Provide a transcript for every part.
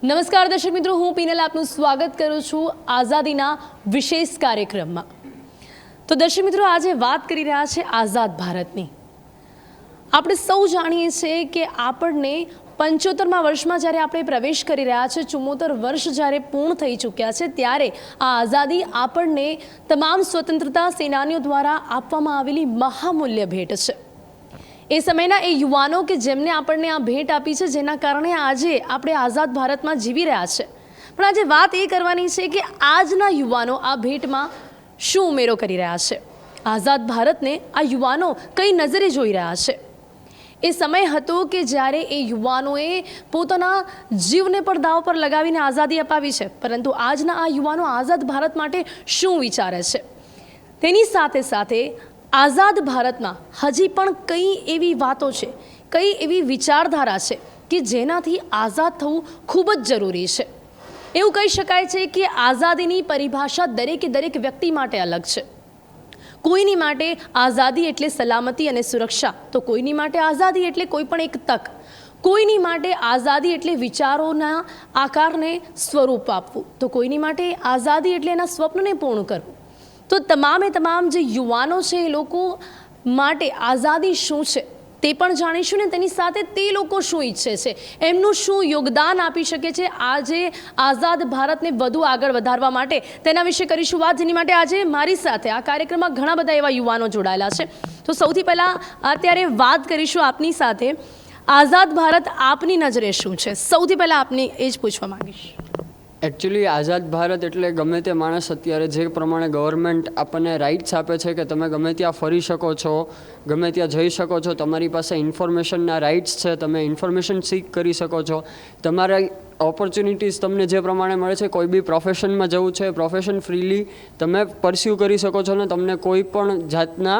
નમસ્કાર દર્શક મિત્રો, હું પીનલ આપનું સ્વાગત કરું છું આઝાદીના વિશેષ કાર્યક્રમમાં। તો દર્શક મિત્રો, આજે વાત કરી રહ્યા છે આઝાદ ભારતની। આપણે સૌ જાણીએ છીએ કે આપણને 75મા વર્ષમાં જ્યારે આપણે પ્રવેશ કરી રહ્યા છે, 74 વર્ષ જ્યારે પૂર્ણ થઈ ચૂક્યા છે, ત્યારે આ આઝાદી આપણને તમામ સ્વતંત્રતા સેનાનીઓ દ્વારા આપવામાં આવેલી મહામૂલ્ય ભેટ છે। એ સમયના એ યુવાનો કે જેમને આપણને આ ભેટ આપી છે, જેના કારણે આજે આપણે આઝાદ ભારતમાં જીવી રહ્યા છે। પણ આજે વાત એ કરવાની છે કે આજના યુવાનો આ ભેટમાં શું ઉમેરો કરી રહ્યા છે, આઝાદ ભારતને આ યુવાનો કઈ નજરે જોઈ રહ્યા છે। એ સમય હતો કે જ્યારે એ યુવાનોએ પોતાના જીવને પણ દાવ પર લગાવીને આઝાદી અપાવી છે, પરંતુ આજના આ યુવાનો આઝાદ ભારત માટે શું વિચારે છે, તેની સાથે સાથે આઝાદ ભારતમાં હજી પણ કઈ એવી વાતો છે, કઈ એવી વિચારધારા છે કે જેનાથી આઝાદ થવું ખૂબ જ જરૂરી છે। એવું કહી શકાય છે કે આઝાદીની પરિભાષા દરેકે દરેક વ્યક્તિ માટે અલગ છે। કોઈની માટે આઝાદી એટલે સલામતી અને સુરક્ષા, તો કોઈની માટે આઝાદી એટલે કોઈ પણ એક તક, કોઈની માટે આઝાદી એટલે વિચારોના આકારને સ્વરૂપ આપવું, તો કોઈની માટે આઝાદી એટલે એના સ્વપ્નને પૂર્ણ કરવું। તો તમામે તમામ જે યુવાનો છે એ લોકો માટે આઝાદી શું છે તે પણ જાણીશું ને તેની સાથે તે લોકો શું ઈચ્છે છે, એમનું શું યોગદાન આપી શકે છે આજે આઝાદ ભારતને વધુ આગળ વધારવા માટે, તેના વિશે કરીશું વાત, જેની માટે આજે મારી સાથે આ કાર્યક્રમમાં ઘણા બધા એવા યુવાનો જોડાયેલા છે। તો સૌથી પહેલાં અત્યારે વાત કરીશું આપની સાથે, આઝાદ ભારત આપની નજરે શું છે, સૌથી પહેલાં આપને એ જ પૂછવા માંગીશ। એકચ્યુઅલી આઝાદ ભારત એટલે ગમે તે માણસ અત્યારે જે પ્રમાણે ગવર્મેન્ટ આપણને રાઇટ્સ આપે છે કે તમે ગમે ત્યાં ફરી શકો છો, ગમે ત્યાં જઈ શકો છો, તમારી પાસે ઇન્ફોર્મેશનના રાઇટ્સ છે, તમે ઇન્ફોર્મેશન સીક કરી શકો છો, તમારા ઓપોર્ચ્યુનિટીઝ તમને જે પ્રમાણે મળે છે, કોઈ બી પ્રોફેશનમાં જવું છે, પ્રોફેશન ફ્રીલી તમે પરસ્યુ કરી શકો છો ને તમને કોઈ પણ જાતના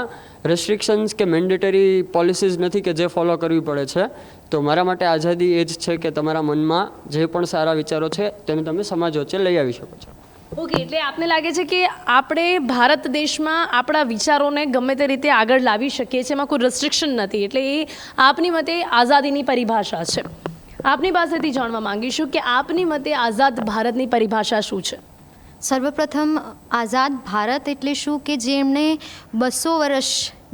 રેસ્ટ્રિક્શન્સ કે મેન્ડેટરી પોલિસીઝ નથી કે જે ફોલો કરવી પડે છે। તો મારા માટે આઝાદી એ જ છે કે તમારા મનમાં જે પણ સારા વિચારો છે તેને તમે સમાજ વચ્ચે લઈ આવી શકો છો। ઓકે, એટલે આપને લાગે છે કે આપણે ભારત દેશમાં આપણા વિચારોને ગમે તે રીતે આગળ લાવી શકીએ છીએ, એમાં કોઈ રેસ્ટ્રિક્શન નથી, એટલે એ આપની મતે આઝાદીની પરિભાષા છે। આપની પાસેથી જાણવા માંગીશું કે આપની મતે આઝાદ ભારતની પરિભાષા શું છે? સર્વપ્રથમ આઝાદ ભારત એટલે શું કે જેમણે 200 વર્ષ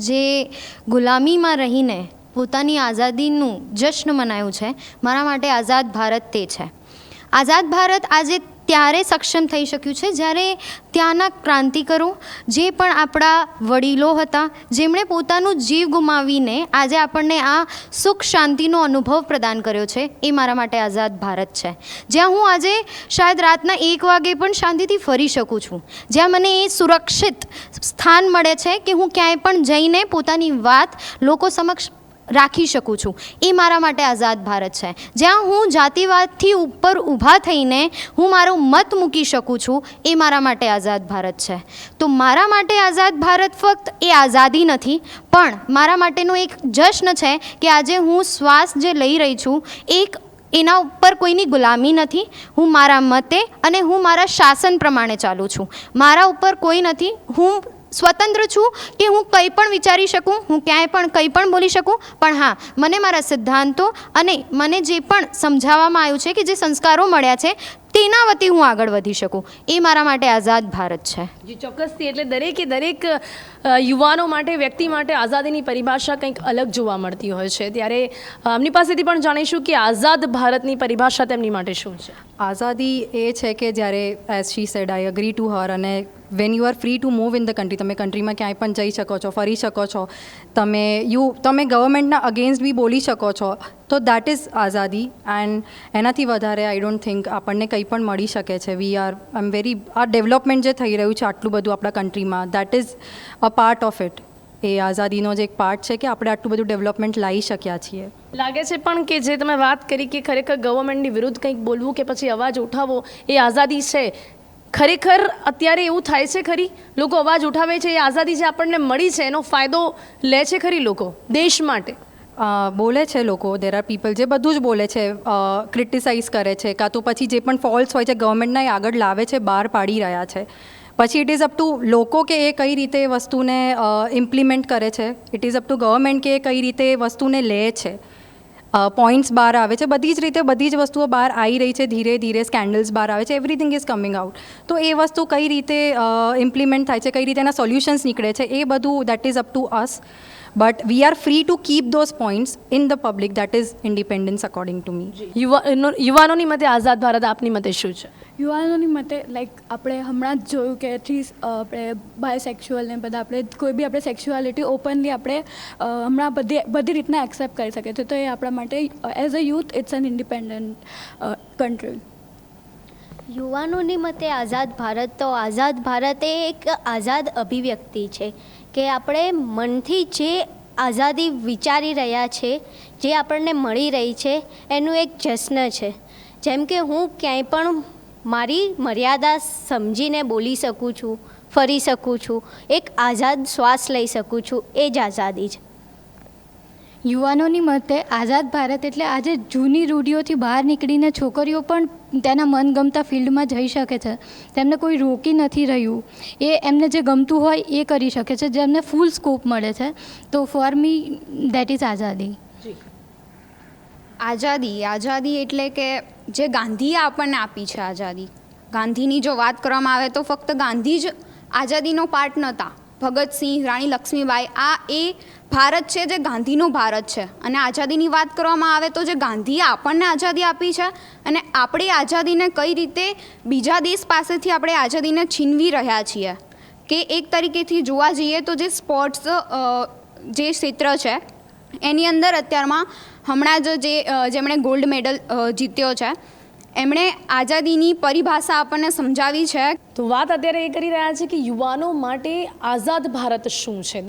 જે ગુલામીમાં રહીને પોતાની આઝાદીનું જશ્ન મનાવ્યું છે, મારા માટે આઝાદ ભારત તે છે। આઝાદ ભારત આજે ત્યારે સક્ષમ થઈ શક્યું છે જ્યારે ત્યાંના ક્રાંતિકારો, જે પણ આપણા વડીલો હતા, જેમણે પોતાનું જીવ ગુમાવીને આજે આપણને આ સુખ શાંતિનો અનુભવ પ્રદાન કર્યો છે, એ મારા માટે આઝાદ ભારત છે। જ્યાં હું આજે શાયદ રાતના 1 વાગે પણ શાંતિથી ફરી શકું છું, જ્યાં મને એ સુરક્ષિત સ્થાન મળે છે કે હું ક્યાંય પણ જઈને પોતાની વાત લોકો સમક્ષ રાખી શકું છું, એ મારા માટે આઝાદ ભારત છે। જ્યાં હું જાતિવાદથી ઉપર ઊભા થઈને હું મારો મત મૂકી શકું છું, એ મારા માટે આઝાદ ભારત છે। તો મારા માટે આઝાદ ભારત ફક્ત એ આઝાદી નથી, પણ મારા માટેનો એક જશ્ન છે કે આજે હું શ્વાસ જે લઈ રહી છું એક એના ઉપર કોઈની ગુલામી નથી, હું મારા મતે અને હું મારા શાસન પ્રમાણે ચાલું છું, મારા ઉપર કોઈ નથી, હું સ્વતંત્ર છું કે હું કંઈ પણ વિચારી શકું, હું ક્યાંય પણ કંઈ પણ બોલી શકું, પણ હા, મને મારા સિદ્ધાંતો અને મને જે પણ સમજાવવામાં આવ્યું છે કે જે સંસ્કારો મળ્યા છે તેના વતી હું આગળ વધી શકું, એ મારા માટે આઝાદ ભારત છે। જી ચોક્કસથી, એટલે દરેકે દરેક યુવાનો માટે, વ્યક્તિ માટે આઝાદીની પરિભાષા કંઈક અલગ જોવા મળતી હોય છે, ત્યારે એમની પાસેથી પણ જાણીશું કે આઝાદ ભારતની પરિભાષા તેમની માટે શું છે? આઝાદી એ છે કે જ્યારે as she said I agree to her, અને when you are free to move in the country, તમે કન્ટ્રીમાં ક્યાંય પણ જઈ શકો છો, ફરી શકો છો, તમે ગવર્મેન્ટના અગેન્સ્ટ બી બોલી શકો છો, તો દેટ ઇઝ આઝાદી। એન્ડ એનાથી વધારે આઈ ડોન્ટ થિંક આપણને કંઈ પણ મળી શકે છે। આ ડેવલપમેન્ટ જે થઈ રહ્યું છે આટલું બધું આપણા કન્ટ્રીમાં, that is a part of it, એ આઝાદીનો જે એક પાર્ટ છે કે આપણે આટલું બધું ડેવલપમેન્ટ લાવી શક્યા છીએ। લાગે છે પણ કે જે તમે વાત કરી કે ખરેખર ગવર્મેન્ટની વિરુદ્ધ કંઈક બોલવું કે પછી અવાજ ઉઠાવવો એ આઝાદી છે, ખરેખર અત્યારે એવું થાય છે ખરી? લોકો અવાજ ઉઠાવે છે, એ આઝાદી જે આપણને મળી છે એનો ફાયદો લે છે ખરી લોકો દેશ માટે? બોલે છે લોકો, દેર આર પીપલ જે બધું જ બોલે છે, ક્રિટિસાઇઝ કરે છે, કાં તો પછી જે પણ ફોલ્ટ્સ હોય છે ગવર્મેન્ટના એ આગળ લાવે છે, બહાર પાડી રહ્યા છે। પછી ઇટ ઇઝ અપ ટુ લોકો કે એ કઈ રીતે એ વસ્તુને ઇમ્પ્લિમેન્ટ કરે છે, it is up to government કે એ કઈ રીતે એ વસ્તુને લે છે। પોઈન્ટ્સ બહાર આવે છે, બધી જ રીતે બધી જ વસ્તુઓ બહાર આવી રહી છે, ધીરે ધીરે સ્કેન્ડલ્સ બહાર આવે છે, એવરીથિંગ ઇઝ કમિંગ આઉટ. તો એ વસ્તુ કઈ રીતે ઇમ્પ્લિમેન્ટ થાય છે, કઈ રીતે એના સોલ્યુશન્સ નીકળે છે, એ બધું that is up to us. But we are free to keep those points in the public. That is independence according to me. યુવાનોની મતે આઝાદ ભારત આપની મતે શું છે? યુવાનોની મતે લાઈક આપણે હમણાં જ જોયું કે આપણે બાયસેક્સ્યુઅલ ને બધા આપણે કોઈ બી આપણે સેક્સ્યુઆલિટી ઓપનલી આપણે હમણાં બધી રીતના એક્સેપ્ટ કરી શકીએ છીએ. તો એ આપણા માટે as a youth it's an independent country. યુવાનોની મતે આઝાદ ભારત, તો આઝાદ ભારત એ એક આઝાદ અભિવ્યક્તિ છે કે આપણે મનથી જે આઝાદી વિચારી રહ્યા છે, જે આપણને મળી રહી છે, એનું એક જશ્ન છે. જેમ કે હું ક્યાંય પણ મારી મર્યાદા સમજીને બોલી શકું છું, ફરી શકું છું, એક આઝાદ શ્વાસ લઈ શકું છું, એ જ આઝાદી છે. યુવાનોની મતે આઝાદ ભારત એટલે આજે જૂની રૂઢિઓથી બહાર નીકળીને છોકરીઓ પણ તેના મનગમતા ફિલ્ડમાં જઈ શકે છે. તેમને કોઈ રોકી નથી રહ્યું. એ એમને જે ગમતું હોય એ કરી શકે છે, જેમને ફૂલ સ્કોપ મળે છે. તો ફોર મી દેટ ઇઝ આઝાદી. આઝાદી એટલે કે જે ગાંધીએ આપણને આપી છે આઝાદી. ગાંધીની જો વાત કરવામાં આવે તો ફક્ત ગાંધી જ આઝાદીનો પાર્ટ નહોતા. ભગતસિંહ, રાણી લક્ષ્મીબાઈ, આ એ ભારત છે જે ગાંધીનો ભારત છે. અને આઝાદીની વાત કરવામાં આવે તો જે ગાંધીએ આપણને આઝાદી આપી છે અને આપણી આઝાદીને કઈ રીતે બીજા દેશ પાસેથી આપણે આઝાદીને છીનવી રહ્યા છીએ, કે એક તરીકેથી જોવા જઈએ તો જે સ્પોર્ટ્સ જે ક્ષેત્ર છે એની અંદર અત્યારમાં હમણાં જ જેમણે ગોલ્ડ મેડલ જીત્યો છે, એમણે આઝાદીની પરિભાષા આપણને સમજાવી છે. તો વાત અત્યારે એ કરી રહ્યા છે કે યુવાનો માટે આઝાદ ભારત શું છે.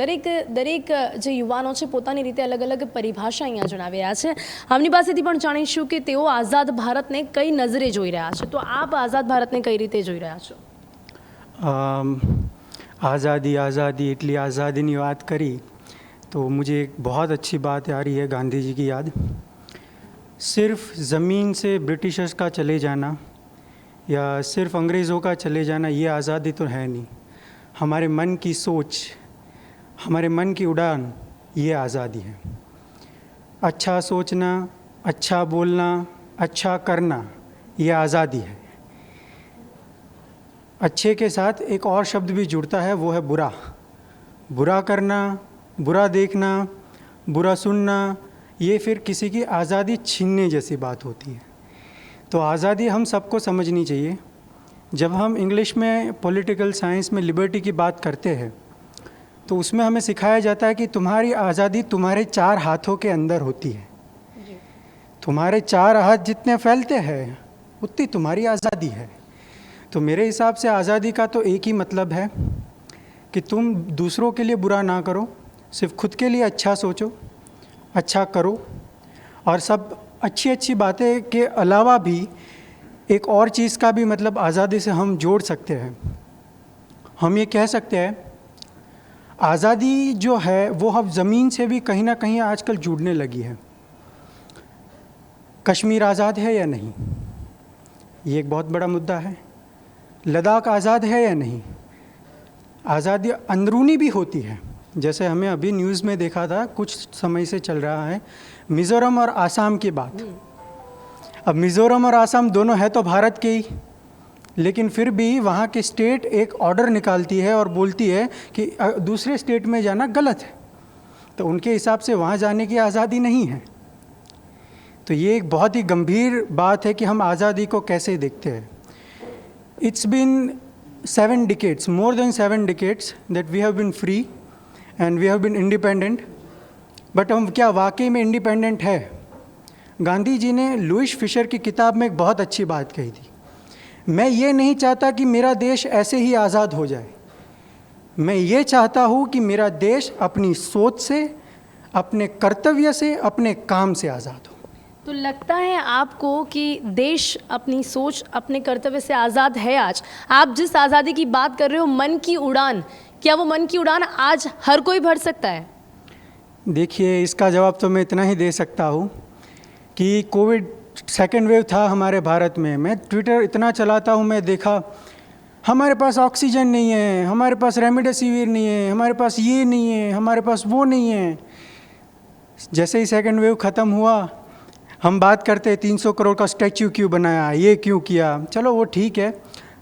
દરેક જે યુવાનો છે પોતાની રીતે અલગ અલગ પરિભાષા અહીંયા જણાવી રહ્યા છે. આમની પાસેથી પણ જાણીશું કે તેઓ આઝાદ ભારતને કઈ નજરે જોઈ રહ્યા છે. તો આપ આઝાદ ભારતને કઈ રીતે જોઈ રહ્યા છો? आज़ादी इतनी आज़ादी की बात करी तो मुझे एक बहुत अच्छी बात आ रही है गांधी जी की याद. सिर्फ ज़मीन से ब्रिटिशर्स का चले जाना या सिर्फ अंग्रेज़ों का चले जाना ये आज़ादी तो है नहीं. हमारे मन की सोच, हमारे मन की उड़ान, ये आज़ादी है. अच्छा सोचना, अच्छा बोलना, अच्छा करना, ये आज़ादी है. अच्छे के साथ एक और शब्द भी जुड़ता है, वो है बुरा. बुरा करना, बुरा देखना, बुरा सुनना, ये फिर किसी की आज़ादी छीनने जैसी बात होती है. तो आज़ादी हम सबको समझनी चाहिए. जब हम इंग्लिश में पॉलिटिकल साइंस में लिबर्टी की बात करते हैं तो उसमें हमें सिखाया जाता है कि तुम्हारी आज़ादी तुम्हारे 4 हाथों के अंदर होती है. तुम्हारे 4 हाथ जितने फैलते हैं उतनी तुम्हारी आज़ादी है. तो मेरे हिसाब से आज़ादी का तो एक ही मतलब है कि तुम दूसरों के लिए बुरा ना करो, सिर्फ खुद के लिए अच्छा सोचो, अच्छा करो. और सब अच्छी अच्छी बातें के अलावा भी एक और चीज़ का भी मतलब आज़ादी से हम जोड़ सकते हैं. हम ये कह सकते हैं आज़ादी जो है वो अब ज़मीन से भी कहीं ना कहीं आजकल जुड़ने लगी है. कश्मीर आज़ाद है या नहीं, ये एक बहुत बड़ा मुद्दा है. लद्दाख आज़ाद है या नहीं. आज़ादी अंदरूनी भी होती है. जैसे हमें अभी न्यूज़ में देखा था, कुछ समय से चल रहा है मिज़ोरम और आसाम की बात. अब मिज़ोरम और आसाम दोनों है तो भारत के ही, लेकिन फिर भी वहाँ के स्टेट एक ऑर्डर निकालती है और बोलती है कि दूसरे स्टेट में जाना गलत है. तो उनके हिसाब से वहाँ जाने की आज़ादी नहीं है. तो ये एक बहुत ही गंभीर बात है कि हम आज़ादी को कैसे देखते हैं. It's been 7 decades, more than 7 decades that we have been free and we have been independent. But हम क्या वाकई में इंडिपेंडेंट है? गांधी जी ने लुईस फिशर की किताब में एक बहुत अच्छी बात कही थी. मैं ये नहीं चाहता कि मेरा देश ऐसे ही आज़ाद हो जाए. मैं ये चाहता हूँ कि मेरा देश अपनी सोच से, अपने कर्तव्य से, अपने काम से आज़ाद हो. तो लगता है आपको कि देश अपनी सोच, अपने कर्तव्य से आज़ाद है आज? आप जिस आज़ादी की बात कर रहे हो, मन की उड़ान, क्या वो मन की उड़ान आज हर कोई भर सकता है? देखिए, इसका जवाब तो मैं इतना ही दे सकता हूँ कि कोविड सेकेंड वेव था हमारे भारत में. मैं ट्विटर इतना चलाता हूँ, मैं देखा हमारे पास ऑक्सीजन नहीं है, हमारे पास रेमडेसिविर नहीं है, हमारे पास ये नहीं है, हमारे पास वो नहीं है. जैसे ही सेकेंड वेव ख़त्म हुआ हम बात करते हैं 300 करोड़ का स्टैच्यू क्यों बनाया, ये क्यों किया। चलो वो ठीक है,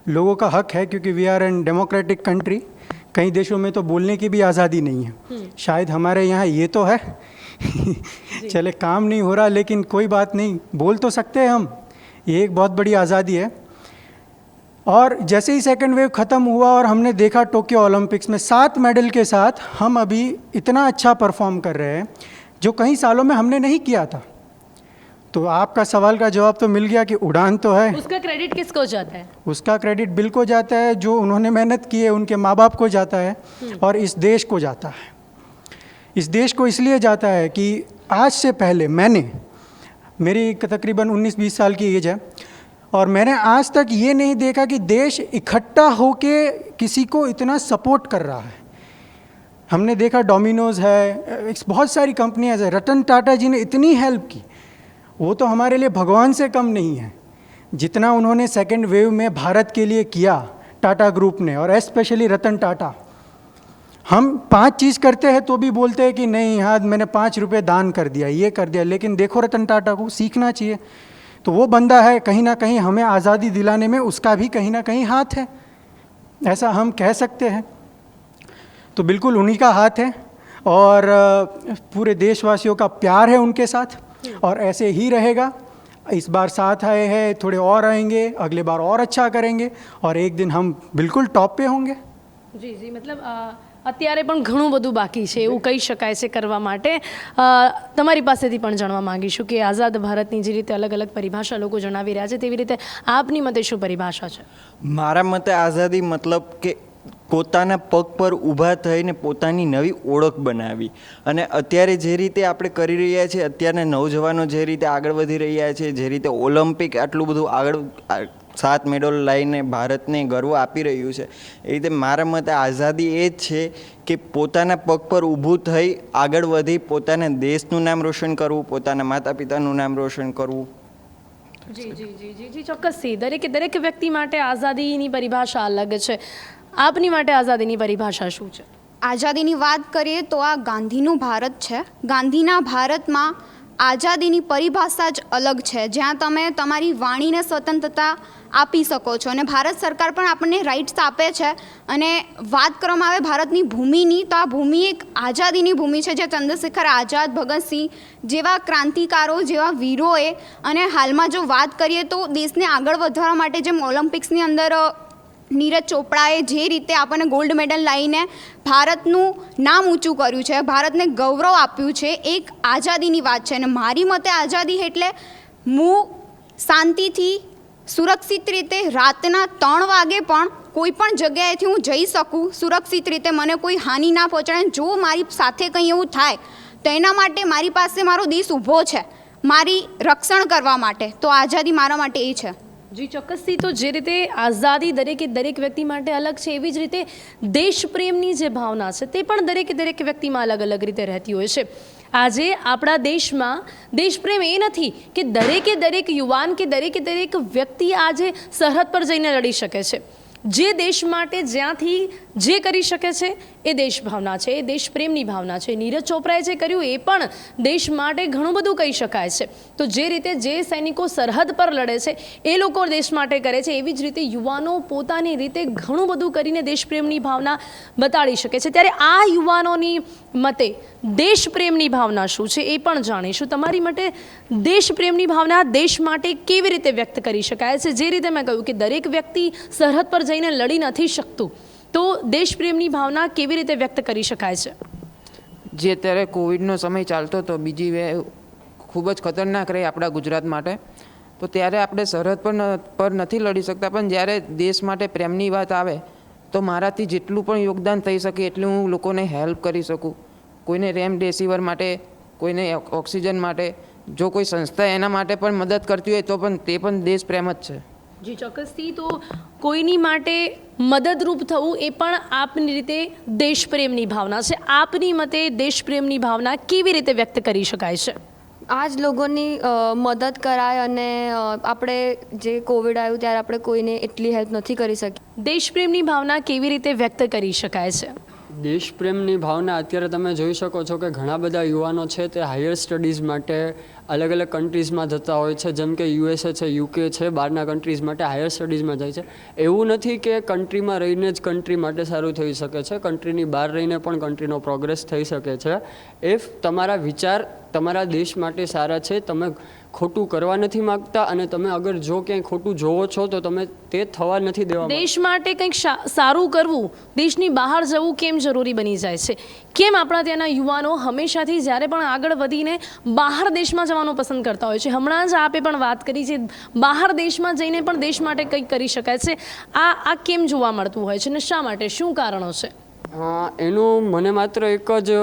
लोगों का हक है, क्योंकि we are an democratic country. कई देशों में तो बोलने की भी आज़ादी नहीं है, शायद हमारे यहाँ ये तो है। चले काम नहीं हो रहा, लेकिन कोई बात नहीं, बोल तो सकते हैं हम, ये एक बहुत बड़ी आज़ादी है। और जैसे ही सेकेंड वेव ख़त्म हुआ और हमने देखा टोक्यो ओलंपिक्स में 7 मेडल के साथ हम अभी इतना अच्छा परफॉर्म कर रहे हैं जो कई सालों में हमने नहीं किया था। तो आपका सवाल का जवाब तो मिल गया कि उड़ान तो है। उसका क्रेडिट किसको जाता है? उसका क्रेडिट बिल को जाता है, जो उन्होंने मेहनत की है, उनके माँ बाप को जाता है, और इस देश को जाता है। इस देश को इसलिए जाता है कि आज से पहले मेरी तकरीबन 19-20 साल की एज है, और मैंने आज तक ये नहीं देखा कि देश इकट्ठा होके किसी को इतना सपोर्ट कर रहा है। हमने देखा डोमिनोज़ है, बहुत सारी कंपनियाँ हैं, रतन टाटा जी ने इतनी हेल्प की, वो तो हमारे लिए भगवान से कम नहीं है। जितना उन्होंने सेकेंड वेव में भारत के लिए किया टाटा ग्रुप ने, और स्पेशली रतन टाटा। हम 5 चीज़ करते हैं तो भी बोलते हैं कि नहीं, हाँ मैंने 5 रुपये दान कर दिया, ये कर दिया, लेकिन देखो रतन टाटा को सीखना चाहिए। तो वो बंदा है, कहीं ना कहीं हमें आज़ादी दिलाने में उसका भी कहीं ना कहीं हाथ है, ऐसा हम कह सकते हैं। तो बिल्कुल उन्हीं का हाथ है, और पूरे देशवासियों का प्यार है उनके साथ, और ऐसे ही रहेगा। इस बार साथ आए हैं, थोड़े और आएंगे, अगले बार और अच्छा करेंगे, और एक दिन हम बिल्कुल टॉप पे होंगे। જી જી મતલબ અત્યારે પણ ઘણું બધું બાકી છે એવું કહી શકાય છે કરવા માટે. તમારી પાસેથી પણ જાણવા માંગીશું કે આઝાદ ભારતની જે રીતે અલગ અલગ પરિભાષા લોકો જણાવી રહ્યા છે, તેવી રીતે આપની મતે શું પરિભાષા છે? મારા મતે આઝાદી મતલબ કે પોતાના પગ પર ઊભા થઈને પોતાની નવી ઓળખ બનાવી. અને અત્યારે જે રીતે આપણે કરી રહ્યા છીએ, અત્યારના નવજવાનો જે રીતે આગળ વધી રહ્યા છે, જે રીતે ઓલિમ્પિક આટલું બધું આગળ 7 મેડલ લઈને ભારતને ગર્વ આપી રહ્યું છે, એ રીતે મારા મતે આઝાદી એ જ છે કે પોતાના પગ પર ઊભું થઈ આગળ વધી પોતાના દેશનું નામ રોશન કરવું, પોતાના માતા પિતાનું નામ રોશન કરવું. જી જી જી જી જી ચોક્કસથી. દરેક વ્યક્તિ માટે આઝાદીની પરિભાષા અલગ છે. આપની માટે આઝાદીની પરિભાષા શું છે? આઝાદીની વાત કરીએ તો આ ગાંધીનું ભારત છે. ગાંધીના ભારતમાં આઝાદીની પરિભાષા જ અલગ છે, જ્યાં તમે તમારી વાણીને સ્વતંત્રતા આપી શકો છો, અને ભારત સરકાર પણ આપણને રાઇટ્સ આપે છે. અને વાત કરવામાં આવે ભારતની ભૂમિની, તો આ ભૂમિ એક આઝાદીની ભૂમિ છે, જે ચંદ્રશેખર આઝાદ, ભગતસિંહ જેવા ક્રાંતિકારો, જેવા વીરોએ, અને હાલમાં જો વાત કરીએ તો દેશને આગળ વધવા માટે જેમ ઓલિમ્પિક્સની અંદર નીરજ ચોપડાએ જે રીતે આપણને ગોલ્ડ મેડલ લાવીને ભારતનું નામ ઊંચું કર્યું છે, ભારતને ગૌરવ આપ્યું છે, એક આઝાદીની વાત છે. અને મારી મતે આઝાદી એટલે હું શાંતિથી સુરક્ષિત રીતે રાતના 3 વાગે પણ કોઈ પણ જગ્યાએથી હું જઈ શકું, સુરક્ષિત રીતે, મને કોઈ હાનિ ના પહોંચાડે. જો મારી સાથે કંઈ એવું થાય તો એના માટે મારી પાસે મારો દેશ ઊભો છે, મારી રક્ષણ કરવા માટે. તો આઝાદી મારા માટે એ છે. જી ચોક્કસથી. તો જે રીતે આઝાદી દરેક વ્યક્તિ માટે અલગ છે, એવી જ રીતે દેશપ્રેમની જે ભાવના છે તે પણ દરેક વ્યક્તિમાં અલગ અલગ રીતે રહેતી હોય છે. આજે આપણા દેશમાં દેશપ્રેમ એ નથી કે દરેક યુવાન કે દરેક વ્યક્તિ આજે સરહદ પર જઈને લડી શકે છે. જે દેશ માટે જ્યાંથી જે કરી શકે છે એ દેશ ભાવના છે, એ દેશપ્રેમની ભાવના છે. નીરજ ચોપરાએ જે કર્યું એ પણ દેશ માટે ઘણું બધું કહી શકાય છે. તો જે રીતે જે સૈનિકો સરહદ પર લડે છે એ લોકો દેશ માટે કરે છે, એવી જ રીતે યુવાનો પોતાની રીતે ઘણું બધું કરીને દેશપ્રેમની ભાવના બતાડી શકે છે. ત્યારે આ યુવાનોની મતે દેશપ્રેમની ભાવના શું છે એ પણ જાણીશું. તમારી માટે દેશપ્રેમની ભાવના દેશ માટે કેવી રીતે વ્યક્ત કરી શકાય છે? જે રીતે મેં કહ્યું કે દરેક વ્યક્તિ સરહદ પર જઈને લડી નથી શકતું, તો દેશપ્રેમની ભાવના કેવી રીતે વ્યક્ત કરી શકાય છે? જે અત્યારે કોવિડનો સમય ચાલતો હતો, બીજી વેવ ખૂબ જ ખતરનાક રહી આપણા ગુજરાત માટે, તો ત્યારે આપણે સરહદ પર નથી લડી શકતા, પણ જ્યારે દેશ માટે પ્રેમની વાત આવે તો મારાથી જેટલું પણ યોગદાન થઈ શકે એટલું હું લોકોને હેલ્પ કરી શકું. કોઈને રેમડેસિવિર માટે, કોઈને ઓક્સિજન માટે, જો કોઈ સંસ્થા એના માટે પણ મદદ કરતી હોય તો પણ તે પણ દેશ પ્રેમ જ છે. જી ચોક્કસથી. તો કોઈની માટે મદદરૂપ થવું એ પણ આપની રીતે દેશપ્રેમની ભાવના છે. આપની મતે દેશપ્રેમની ભાવના કેવી રીતે વ્યક્ત કરી શકાય છે? આ જ લોકોની મદદ કરાય, અને આપણે જે કોવિડ આવ્યું ત્યારે આપણે કોઈને એટલી હેલ્પ નથી કરી શકી. દેશપ્રેમની ભાવના કેવી રીતે વ્યક્ત કરી શકાય છે? દેશપ્રેમની ભાવના અત્યારે તમે જોઈ શકો છો કે ઘણા બધા યુવાનો છે તે હાયર સ્ટડીઝ માટે અલગ અલગ કન્ટ્રીઝમાં જતા હોય છે, જેમ કે USA છે, UK છે, બહારના કન્ટ્રીઝ માટે હાયર સ્ટડીઝમાં જાય છે. એવું નથી કે કન્ટ્રીમાં રહીને જ કન્ટ્રી માટે સારું થઈ શકે છે, કન્ટ્રીની બહાર રહીને પણ કન્ટ્રીનો પ્રોગ્રેસ થઈ શકે છે. ઇફ તમારા વિચાર તમારા દેશ માટે સારા છે, તમે ખોટું કરવા નથી માગતા, અને તમે અગર જો ક્યાંય ખોટું જોવો છો તો તમે તે થવા નથી દેવા. દેશ માટે કંઈક સારું કરવું, દેશની બહાર જવું કેમ જરૂરી બની જાય છે? કેમ આપણા ત્યાંના યુવાનો હંમેશાથી જ્યારે પણ આગળ વધીને બહાર દેશમાં જવાનું પસંદ કરતા હોય છે? હમણાં જ આપે પણ વાત કરી છે, બહાર દેશમાં જઈને પણ દેશ માટે કંઈક કરી શકાય છે. આ કેમ જોવા મળતું હોય છે ને શા માટે, શું કારણો છે? એનું મને માત્ર એક જ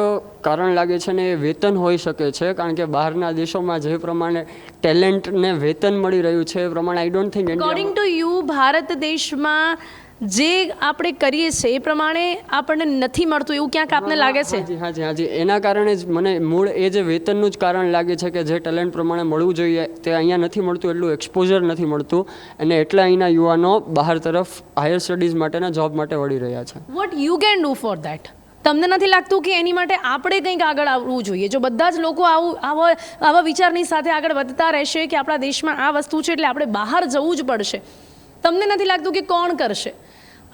કારણ લાગે છે ને એ વેતન હોઈ શકે છે, કારણ કે બહારના દેશોમાં જે પ્રમાણે ટેલેન્ટને વેતન મળી રહ્યું છે એ પ્રમાણે આઈ don't think according to you Bharat દેશમાં જે આપણે કરીએ છીએ એ પ્રમાણે આપણને નથી મળતું એવું ક્યાંક આપને લાગે છે? હાજી, એના કારણે જ મને મૂળ એ જે વેતનનું જ કારણ લાગે છે કે જે ટેલેન્ટ પ્રમાણે મળવું જોઈએ તે અહીંયા નથી મળતું, એટલું એક્સપોઝર નથી મળતું, અને એટલા અહીંના યુવાનો બહાર તરફ હાયર સ્ટડીઝ માટેના જોબ માટે વળી રહ્યા છે. What you can do for that? તમને નથી લાગતું કે એની માટે આપણે કંઈક આગળ આવવું જોઈએ? જો બધા જ લોકો આવા વિચારની સાથે આગળ વધતા રહેશે કે આપણા દેશમાં આ વસ્તુ છે એટલે આપણે બહાર જવું જ પડશે, તમને નથી લાગતું કે કોણ કરશે?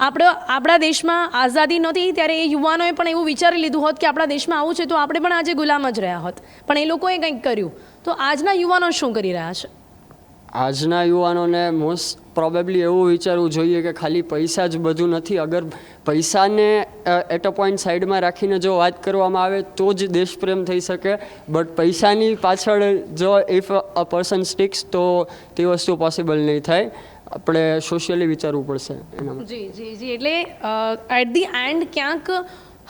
આપણા દેશમાં આઝાદી નહોતી ત્યારે એ યુવાનોએ પણ એવું વિચારી લીધું હોત કે આપણા દેશમાં આવું છે તો આપણે પણ આજે ગુલામ જ રહ્યા હોત, પણ એ લોકોએ કંઈક કર્યું. તો આજના યુવાનો શું કરી રહ્યા છે? આજના યુવાનોને મોસ્ટ પ્રોબેબલી એવું વિચારવું જોઈએ કે ખાલી પૈસા જ બધું નથી. અગર પૈસાને એટ અ પોઈન્ટ સાઈડમાં રાખીને જો વાત કરવામાં આવે તો જ દેશપ્રેમ થઈ શકે, બટ પૈસાની પાછળ જો ઇફ અ પર્સન સ્ટિક્સ તો તે વસ્તુ પોસિબલ નહીં થાય. આપણે સોશિયલી વિચારવું પડશે એનામાં. જી એટલે એટ ધી એન્ડ ક્યાંક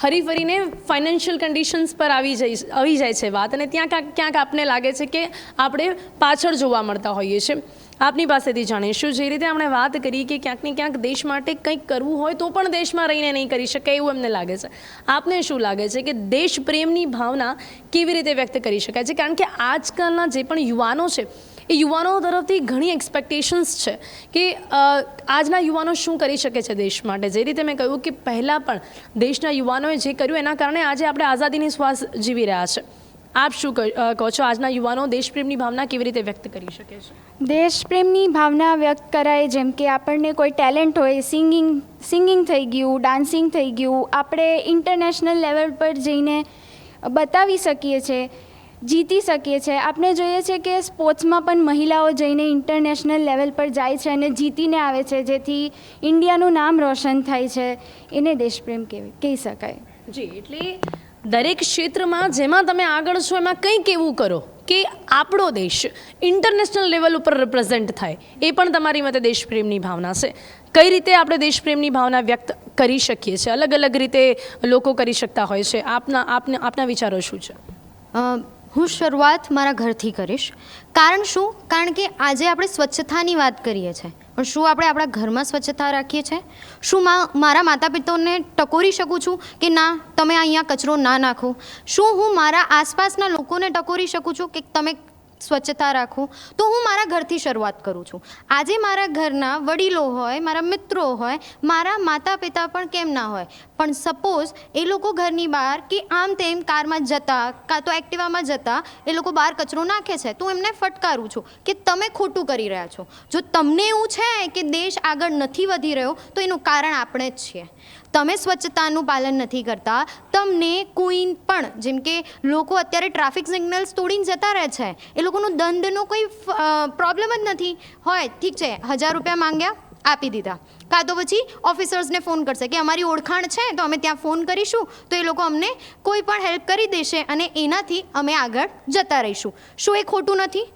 હરીફરીને ફાઇનાન્શિયલ કન્ડિશન્સ પર આવી જાય છે વાત, અને ત્યાં ક્યાંક આપને લાગે છે કે આપણે પાછળ જોવા મળતા હોઈએ છીએ. આપની પાસેથી જાણીશું, જે રીતે આપણે વાત કરી કે ક્યાંક ને ક્યાંક દેશ માટે કંઈક કરવું હોય તો પણ દેશમાં રહીને નહીં કરી શકાય એવું એમને લાગે છે. આપને શું લાગે છે કે દેશ પ્રેમની ભાવના કેવી રીતે વ્યક્ત કરી શકાય છે? કારણ કે આજકાલના જે પણ યુવાનો છે એ યુવાનો તરફથી ઘણી એક્સપેક્ટેશન્સ છે કે આજના યુવાનો શું કરી શકે છે દેશ માટે. જે રીતે મેં કહ્યું કે પહેલાં પણ દેશના યુવાનોએ જે કર્યું એના કારણે આજે આપણે આઝાદીની શ્વાસ જીવી રહ્યા છે. આપ શું કહો છો, આજના યુવાનો દેશપ્રેમની ભાવના કેવી રીતે વ્યક્ત કરી શકે છે? દેશપ્રેમની ભાવના વ્યક્ત કરાય જેમ કે આપણને કોઈ ટેલેન્ટ હોય, સિંગિંગ થઈ ગયું, ડાન્સિંગ થઈ ગયું, આપણે ઇન્ટરનેશનલ લેવલ પર જઈને બતાવી શકીએ છીએ, જીતી શકીએ છીએ. આપણે જોઈએ છે કે સ્પોર્ટ્સમાં પણ મહિલાઓ જઈને ઇન્ટરનેશનલ લેવલ પર જાય છે અને જીતીને આવે છે, જેથી ઇન્ડિયાનું નામ રોશન થાય છે. એને દેશપ્રેમ કહી શકાય. જી, એટલે દરેક ક્ષેત્રમાં જેમાં તમે આગળ છો એમાં કંઈક એવું કરો કે આપણો દેશ ઇન્ટરનેશનલ લેવલ ઉપર રિપ્રેઝેન્ટ થાય, એ પણ તમારી મતે દેશપ્રેમની ભાવના છે. કઈ રીતે આપણે દેશપ્રેમની ભાવના વ્યક્ત કરી શકીએ છીએ? અલગ અલગ રીતે લોકો કરી શકતા હોય છે. આપના વિચારો શું છે? હું શરૂઆત મારા ઘરથી કરીશ. કારણ શું? કારણ કે આજે આપણે સ્વચ્છતાની વાત કરીએ છીએ, પણ શું આપણે આપણા ઘરમાં સ્વચ્છતા રાખીએ છીએ? શું મારા માતા પિતાને ટકોરી શકું છું કે ના તમે અહીંયા કચરો ના નાખો? શું હું મારા આસપાસના લોકોને ટકોરી શકું છું કે તમે સ્વચ્છતા રાખો? તો હું મારા ઘરથી શરૂઆત કરું છું. આજે મારા ઘરના વડીલો હોય, મારા મિત્રો હોય, મારા માતા પિતા પણ કેમ ના હોય, પણ સપોઝ એ લોકો ઘરની બહાર કે આમ તેમ કારમાં જતા કાં તો એક્ટિવામાં જતા એ લોકો બહાર કચરો નાખે છે, તો એમને ફટકારું છું કે તમે ખોટું કરી રહ્યા છો. જો તમને એવું છે કે દેશ આગળ નથી વધી રહ્યો તો એનું કારણ આપણે જ છીએ. તમે સ્વચ્છતાનું પાલન નથી કરતા, તમને કોઈ પણ, જેમ કે લોકો અત્યારે ટ્રાફિક સિગ્નલ્સ તોડીને જતા રહે છે, એ લોકોનું દંડનો કોઈ પ્રોબ્લેમ જ નથી હોય. ઠીક છે, 1000 રૂપિયા માંગ્યા, આપી દીધા, કાં તો પછી ઓફિસર્સને ફોન કરશે કે અમારી ઓળખાણ છે તો અમે ત્યાં ફોન કરીશું તો એ લોકો અમને કોઈ પણ હેલ્પ કરી દેશે અને એનાથી અમે આગળ જતા રહીશું. શું એ ખોટું નથી?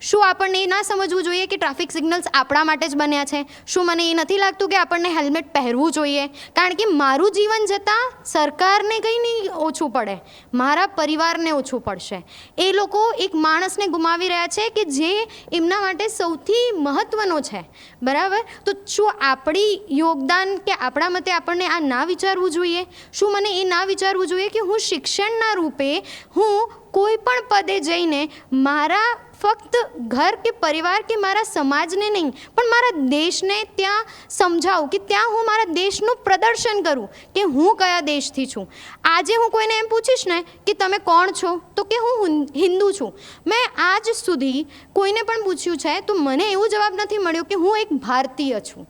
શું આપણને એ ના સમજવું જોઈએ કે ટ્રાફિક સિગ્નલ્સ આપણા માટે જ બન્યા છે? શું મને એ નથી લાગતું કે આપણને હેલ્મેટ પહેરવું જોઈએ? કારણ કે મારું જીવન જતાં સરકારને કંઈ નહીં ઓછું પડે, મારા પરિવારને ઓછું પડશે. એ લોકો એક માણસને ગુમાવી રહ્યા છે કે જે એમના માટે સૌથી મહત્ત્વનો છે, બરાબર? તો શું આપણી યોગદાન કે આપણા મતે આપણને આ ના વિચારવું જોઈએ? શું મને એ ના વિચારવું જોઈએ કે હું શિક્ષણના રૂપે હું કોઈ પણ પદે જઈને મારા ફક્ત ઘર કે પરિવાર કે મારા સમાજને નહીં પણ મારા દેશને ત્યાં સમજાવું, કે ત્યાં હું મારા દેશનું પ્રદર્શન કરું કે હું કયા દેશથી છું. આજે હું કોઈને એમ પૂછીશ ને કે તમે કોણ છો, તો કે હું હિન્દુ છું. મેં આજ સુધી કોઈને પણ પૂછ્યું છે તો મને એવું જવાબ નથી મળ્યો કે હું એક ભારતીય છું.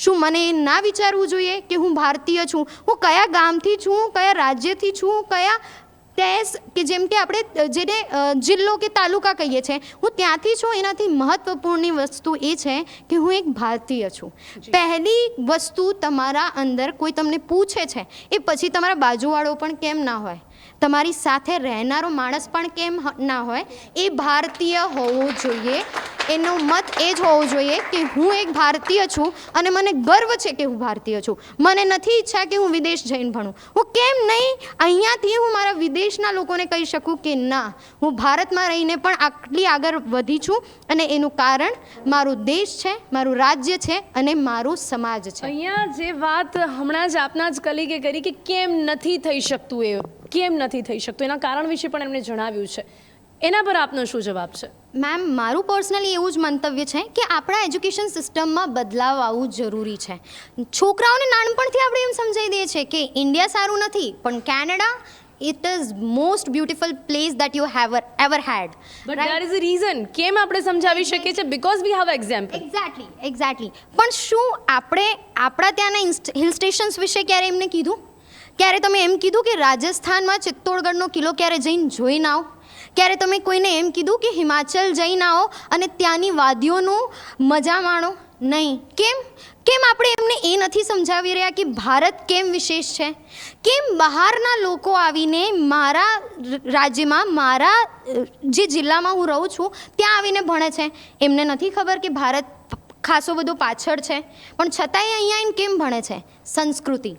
શું મને એ ના વિચારવું જોઈએ કે હું ભારતીય છું, હું કયા ગામથી છું, કયા રાજ્યથી છું, કયા દેશ કે જેમ કે આપણે જેને જિલ્લો કે તાલુકા કહીએ છીએ, હું ત્યાંથી છું. એનાથી મહત્ત્વપૂર્ણ વસ્તુ એ છે કે હું એક ભારતીય છું. પહેલી વસ્તુ તમારા અંદર કોઈ તમને પૂછે છે એ પછી તમારા બાજુવાળો પણ કેમ ના હોય, તમારી સાથે રહેનારો માણસ પણ કેમ ના હોય, એ ભારતીય હોવો જોઈએ. એનો મત એ જ હોવો જોઈએ કે હું એક ભારતીય છું અને મને ગર્વ છે કે હું ભારતીય છું. મને નથી ઈચ્છા કે હું વિદેશ જઈને ભણું. હું કેમ નહીં અહીંયાથી હું મારા વિદેશના લોકોને કહી શકું કે ના, હું ભારતમાં રહીને પણ આટલી આગળ વધી છું અને એનું કારણ મારું દેશ છે, મારું રાજ્ય છે અને મારું સમાજ છે. અહીંયા જે વાત હમણાં જ આપના જ કલીગે કરી કે કેમ નથી થઈ શકતું, એ કેમ નથી થઈ શકતું, એના કારણ વિશે પણ એમણે જણાવ્યું છે. એના પર આપનો શું જવાબ છે? મેમ, મારું પર્સનલી એવું જ મંતવ્ય છે કે આપણા એજ્યુકેશન સિસ્ટમમાં બદલાવ આવવું જરૂરી છે. છોકરાઓને નાનપણથી આપણે એમ સમજાવી દઈએ છીએ કે ઇન્ડિયા સારું નથી પણ Canada it is most beautiful place that you have ever had. But right? There is a reason. કેમ આપણે સમજાવી શકીએ છીએ? Because we have example. Exactly. પણ શું આપણે આપણા ત્યાંના હિલ સ્ટેશન્સ વિશે ક્યારે એમને કીધું? ક્યારે તમે એમ કીધું કે રાજસ્થાનમાં ચિત્તોડગઢનો કિલ્લો ક્યારે જઈને જોઈને આવો? ક્યારે તમે કોઈને એમ કીધું કે હિમાચલ જઈને આવો અને ત્યાંની વાદીઓનું મજા માણો? નહીં. કેમ આપણે એમને એ નથી સમજાવી રહ્યા કે ભારત કેમ વિશેષ છે? કેમ બહારના લોકો આવીને મારા રાજ્યમાં, મારા જે જિલ્લામાં હું રહું છું ત્યાં આવીને ભણે છે? એમને નથી ખબર કે ભારત ખાસો બધો પાછળ છે, પણ છતાંય અહીંયા આવીને કેમ ભણે છે? સંસ્કૃતિ.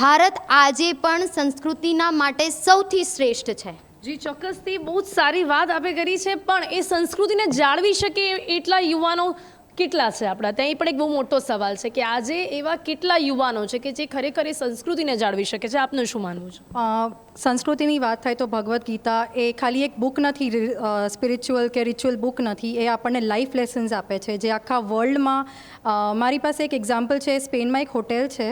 ભારત આજે પણ સંસ્કૃતિના માટે સૌથી શ્રેષ્ઠ છે. જી, ચોક્કસથી બહુ જ સારી વાત આપે કરી છે, પણ એ સંસ્કૃતિને જાળવી શકે એટલા યુવાનો કેટલા છે આપણા ત્યાં? એ પણ એક બહુ મોટો સવાલ છે કે આજે એવા કેટલા યુવાનો છે કે જે ખરેખર એ સંસ્કૃતિને જાળવી શકે છે? આપનું શું માનવું છે? સંસ્કૃતિની વાત થાય તો ભગવદ્ ગીતા એ ખાલી એક બુક નથી, સ્પિરિચ્યુઅલ કે રિચ્યુઅલ બુક નથી. એ આપણને લાઈફ લેસન્સ આપે છે જે આખા વર્લ્ડમાં. મારી પાસે એક એક્ઝામ્પલ છે, સ્પેનમાં એક હોટેલ છે,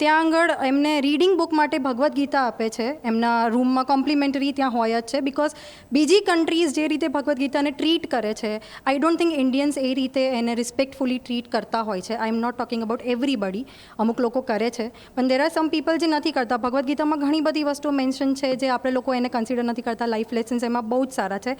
ત્યાં આગળ એમને રીડિંગ બુક માટે ભગવદ્ ગીતા આપે છે. એમના રૂમમાં કોમ્પ્લિમેન્ટરી ત્યાં હોય જ છે, બિકોઝ બીજી કન્ટ્રીઝ જે રીતે ભગવદ્ ગીતાને ટ્રીટ કરે છે, આઈ ડોન્ટ થિંક ઇન્ડિયન્સ એ રીતે એને રિસ્પેક્ટફુલી ટ્રીટ કરતા હોય છે. I am not talking about everybody. અમુક લોકો કરે છે, પણ દેર આર સમ પીપલ જે નથી કરતા. ભગવદ્ ગીતામાં ઘણી બધી વસ્તુઓ મેન્શન છે જે આપણે લોકો એને કન્સિડર નથી કરતા. લાઈફ લેસન્સ એમાં બહુ જ સારા છે.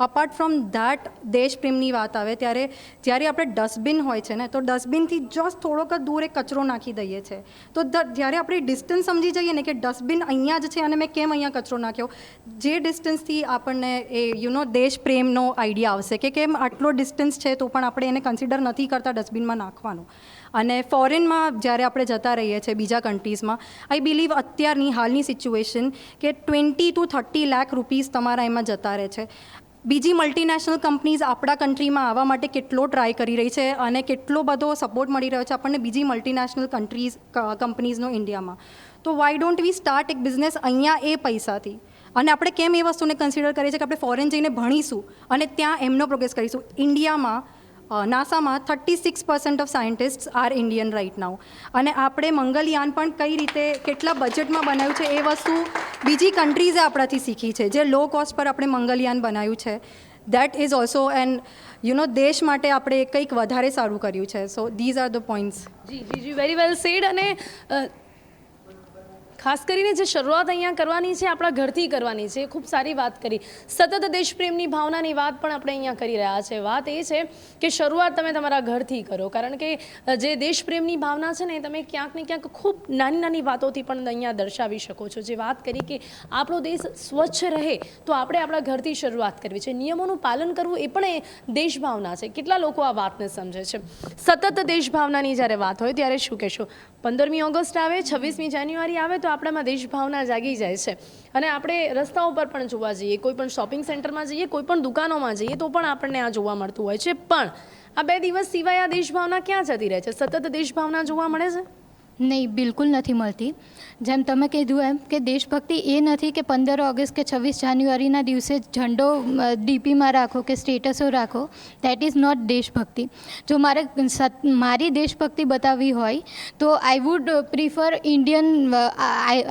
અપાર્ટ ફ્રોમ ધેટ, દેશ પ્રેમની વાત આવે ત્યારે જ્યારે આપણે ડસ્ટબિન હોય છે ને, તો ડસ્ટબિનથી જસ્ટ થોડોક જ દૂર એક કચરો નાખી દઈએ છીએ, તો જ્યારે આપણે ડિસ્ટન્સ સમજી જઈએ ને કે ડસ્ટબિન અહીંયા જ છે અને મેં કેમ અહીંયા કચરો નાખ્યો, જે ડિસ્ટન્સથી આપણને એ દેશ પ્રેમનો આઈડિયા આવશે કે કેમ આટલો ડિસ્ટન્સ છે તો પણ આપણે એને કન્સિડર નથી કરતા ડસ્ટબિનમાં નાખવાનું. અને ફોરેનમાં જ્યારે આપણે જતા રહીએ છીએ બીજા કન્ટ્રીઝમાં, આઈ બિલીવ અત્યારની હાલની સિચ્યુએશન કે 20 to 30 લાખ રૂપીસ તમારા એમાં જતા રહે છે. બીજી મલ્ટીનેશનલ કંપનીઝ આપણા કન્ટ્રીમાં આવવા માટે કેટલો ટ્રાય કરી રહી છે અને કેટલો બધો સપોર્ટ મળી રહ્યો છે આપણને બીજી મલ્ટીનેશનલ કંપનીઝનો ઇન્ડિયામાં. તો વાય ડોન્ટ વી સ્ટાર્ટ એક બિઝનેસ અહીંયા એ પૈસાથી? અને આપણે કેમ એ વસ્તુને કન્સિડર કરીએ છીએ કે આપણે ફોરેન જઈને ભણીશું અને ત્યાં એમનો પ્રોગ્રેસ કરીશું? ઇન્ડિયામાં નાસામાં 36% of scientist are Indian right now. અને આપણે મંગલયાન પણ કઈ રીતે કેટલા બજેટમાં બનાવ્યું છે એ વસ્તુ બીજી કન્ટ્રીઝે આપણાથી શીખી છે. જે લો કોસ્ટ પર આપણે મંગલયાન બનાવ્યું છે, દેટ ઇઝ ઓલ્સો એન્ડ દેશ માટે આપણે કંઈક વધારે સારું કર્યું છે. So these are the points. જી, વેરી વેલ સેડ. અને ખાસ કરીને જે શરૂઆત અહીંયા કરવાની છે આપણા ઘરથી કરવાની છે, ખૂબ સારી વાત કરી. સતત દેશપ્રેમની ભાવનાની વાત પણ આપણે અહીંયા કરી રહ્યા છે. વાત એ છે કે શરૂઆત તમે તમારા ઘરથી કરો, કારણ કે જે દેશપ્રેમની ભાવના છે ને એ તમે ક્યાંક ને ક્યાંક ખૂબ નાની નાની વાતોથી પણ અહીંયા દર્શાવી શકો છો. જે વાત કરી કે આપણો દેશ સ્વચ્છ રહે તો આપણે આપણા ઘરથી શરૂઆત કરવી છે. નિયમોનું પાલન કરવું એ પણ એ દેશભાવના છે. કેટલા લોકો આ વાતને સમજે છે? સતત દેશભાવનાની જ્યારે વાત હોય ત્યારે શું કહેશો? 15મી ઓગસ્ટ આવે, 26મી જાન્યુઆરી આવે તો આપણામાં દેશભાવના જાગી જાય છે. અને આપણે રસ્તાઓ પર પણ જોવા જઈએ, કોઈ પણ શોપિંગ સેન્ટરમાં જઈએ, કોઈ પણ દુકાનોમાં જઈએ તો પણ આપણને આ જોવા મળતું હોય છે. પણ આ 2 દિવસ સિવાય આ દેશભાવના ક્યાં જતી રહે છે? સતત દેશભાવના જોવા મળે છે? નહીં, બિલકુલ નથી મળતી. જેમ તમે કીધું એમ કે દેશભક્તિ એ નથી કે 15 ઓગસ્ટ કે 26 જાન્યુઆરીના દિવસે ઝંડો ડીપીમાં રાખો કે સ્ટેટસો રાખો. દેટ ઇઝ નોટ દેશભક્તિ. જો મારી દેશભક્તિ બતાવવી હોય તો I would prefer Indian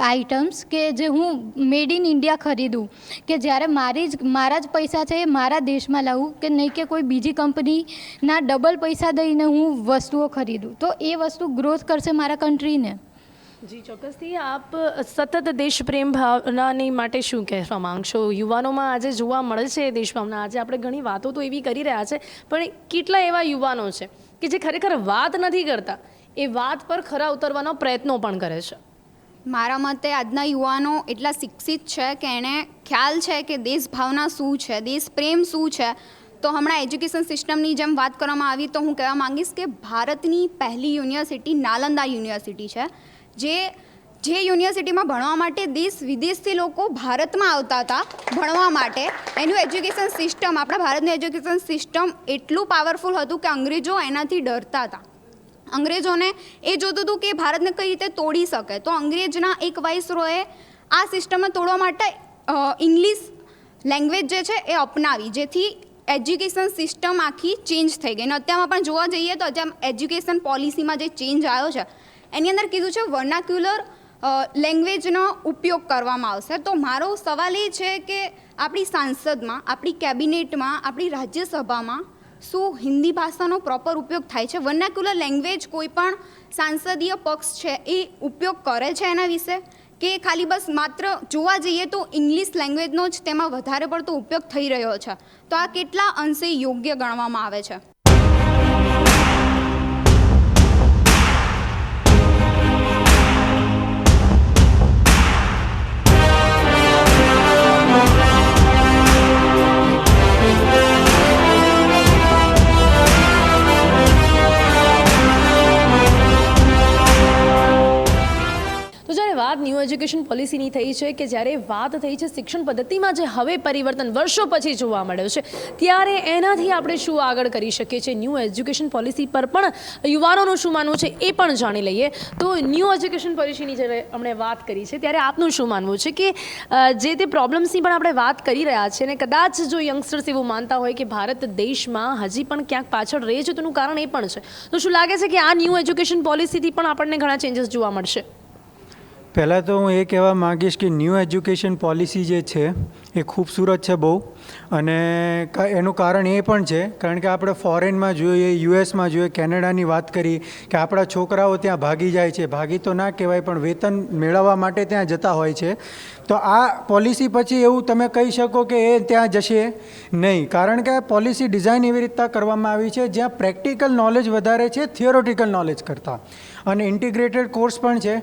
items કે જે હું મેડ ઇન ઇન્ડિયા ખરીદું, કે જ્યારે મારા જ પૈસા છે એ મારા દેશમાં લાવું, કે નહીં કે કોઈ બીજી કંપનીના ડબલ પૈસા દઈને હું વસ્તુઓ ખરીદું. તો એ વસ્તુ ગ્રોથ કરશે મારા કન્ટ્રીને. જી ચોક્કસથી. આપ સતત દેશ પ્રેમ ભાવનાની માટે શું કહેવા માંગશો? યુવાનોમાં આજે જોવા મળે છે દેશ ભાવના. આજે આપણે ઘણી વાતો તો એવી કરી રહ્યા છે, પણ કેટલા એવા યુવાનો છે કે જે ખરેખર વાત નથી કરતા, એ વાત પર ખરા ઉતરવાનો પ્રયત્નો પણ કરે છે? મારા મતે આજના યુવાનો એટલા શિક્ષિત છે કે એને ખ્યાલ છે કે દેશ ભાવના શું છે, દેશ પ્રેમ શું છે. તો હમણાં એજ્યુકેશન સિસ્ટમની જેમ વાત કરવામાં આવી તો હું કહેવા માંગીશ કે ભારતની પહેલી યુનિવર્સિટી નાલંદા યુનિવર્સિટી છે, જે યુનિવર્સિટીમાં ભણવા માટે દેશ વિદેશથી લોકો ભારતમાં આવતા હતા ભણવા માટે. એનું એજ્યુકેશન સિસ્ટમ, આપણા ભારતનું એજ્યુકેશન સિસ્ટમ એટલું પાવરફુલ હતું કે અંગ્રેજો એનાથી ડરતા હતા. અંગ્રેજોને એ જોતું હતું કે ભારતને કઈ રીતે તોડી શકે. તો અંગ્રેજના એક વાઇસરોએ આ સિસ્ટમને તોડવા માટે ઇંગ્લિશ લેંગ્વેજ જે છે એ અપનાવી, જેથી એજ્યુકેશન સિસ્ટમ આખી ચેન્જ થઈ ગઈ. અને અત્યારમાં પણ જોવા જઈએ તો અત્યારે એજ્યુકેશન પોલિસીમાં જે ચેન્જ આવ્યો છે એની અંદર કીધું છે વર્નાક્યુલર લેંગ્વેજનો ઉપયોગ કરવામાં આવશે. તો મારો સવાલ એ છે કે આપણી સાંસદમાં, આપણી કેબિનેટમાં, આપણી રાજ્યસભામાં શું હિન્દી ભાષાનો પ્રોપર ઉપયોગ થાય છે? વર્નાક્યુલર લેંગ્વેજ કોઈ પણ સાંસદીય પક્ષ છે એ ઉપયોગ કરે છે એના વિશે, કે ખાલી બસ માત્ર જોવા જઈએ તો ઇંગ્લિશ લેંગ્વેજનો જ તેમાં વધારે પડતો ઉપયોગ થઈ રહ્યો છે? તો આ કેટલા અંશે યોગ્ય ગણવામાં આવે છે? વાત ન્યૂ એજ્યુકેશન પોલિસીની થઈ છે, કે જ્યારે વાત થઈ છે શિક્ષણ પદ્ધતિમાં જે હવે પરિવર્તન વર્ષો પછી જોવા મળ્યો છે, ત્યારે એનાથી આપણે શું આગળ કરી શકીએ છીએ? ન્યૂ એજ્યુકેશન પોલિસી પર પણ યુવાનોનું શું માનવું છે એ પણ જાણી લઈએ. તો ન્યૂ એજ્યુકેશન પોલિસીની જ્યારે આપણે વાત કરી છે ત્યારે આપનું શું માનવું છે કે જે તે પ્રોબ્લેમ્સની પણ આપણે વાત કરી રહ્યા છીએ, અને કદાચ જો યંગસ્ટર્સ એવું માનતા હોય કે ભારત દેશમાં હજી પણ ક્યાંક પાછળ રહે છે, તેનું કારણ એ પણ છે. તો શું લાગે છે કે આ ન્યૂ એજ્યુકેશન પોલિસીથી પણ આપણને ઘણા ચેન્જીસ જોવા મળશે? પહેલાં તો હું એ કહેવા માગીશ કે ન્યૂ એજ્યુકેશન પોલિસી જે છે એ ખૂબસૂરત છે બહુ, અને એનું કારણ એ પણ છે કારણ કે આપણે ફોરેનમાં જોઈએ, યુએસમાં જોઈએ, કેનેડાની વાત કરી કે આપણા છોકરાઓ ત્યાં ભાગી જાય છે. ભાગી તો ના કહેવાય, પણ વેતન મેળવવા માટે ત્યાં જતા હોય છે. તો આ પોલિસી પછી એવું તમે કહી શકો કે એ ત્યાં જશે નહીં, કારણ કે આ પોલિસી ડિઝાઇન એવી રીતના કરવામાં આવી છે જ્યાં પ્રેક્ટિકલ નોલેજ વધારે છે થિયોરિટિકલ નોલેજ કરતાં. અને ઇન્ટિગ્રેટેડ કોર્સ પણ છે.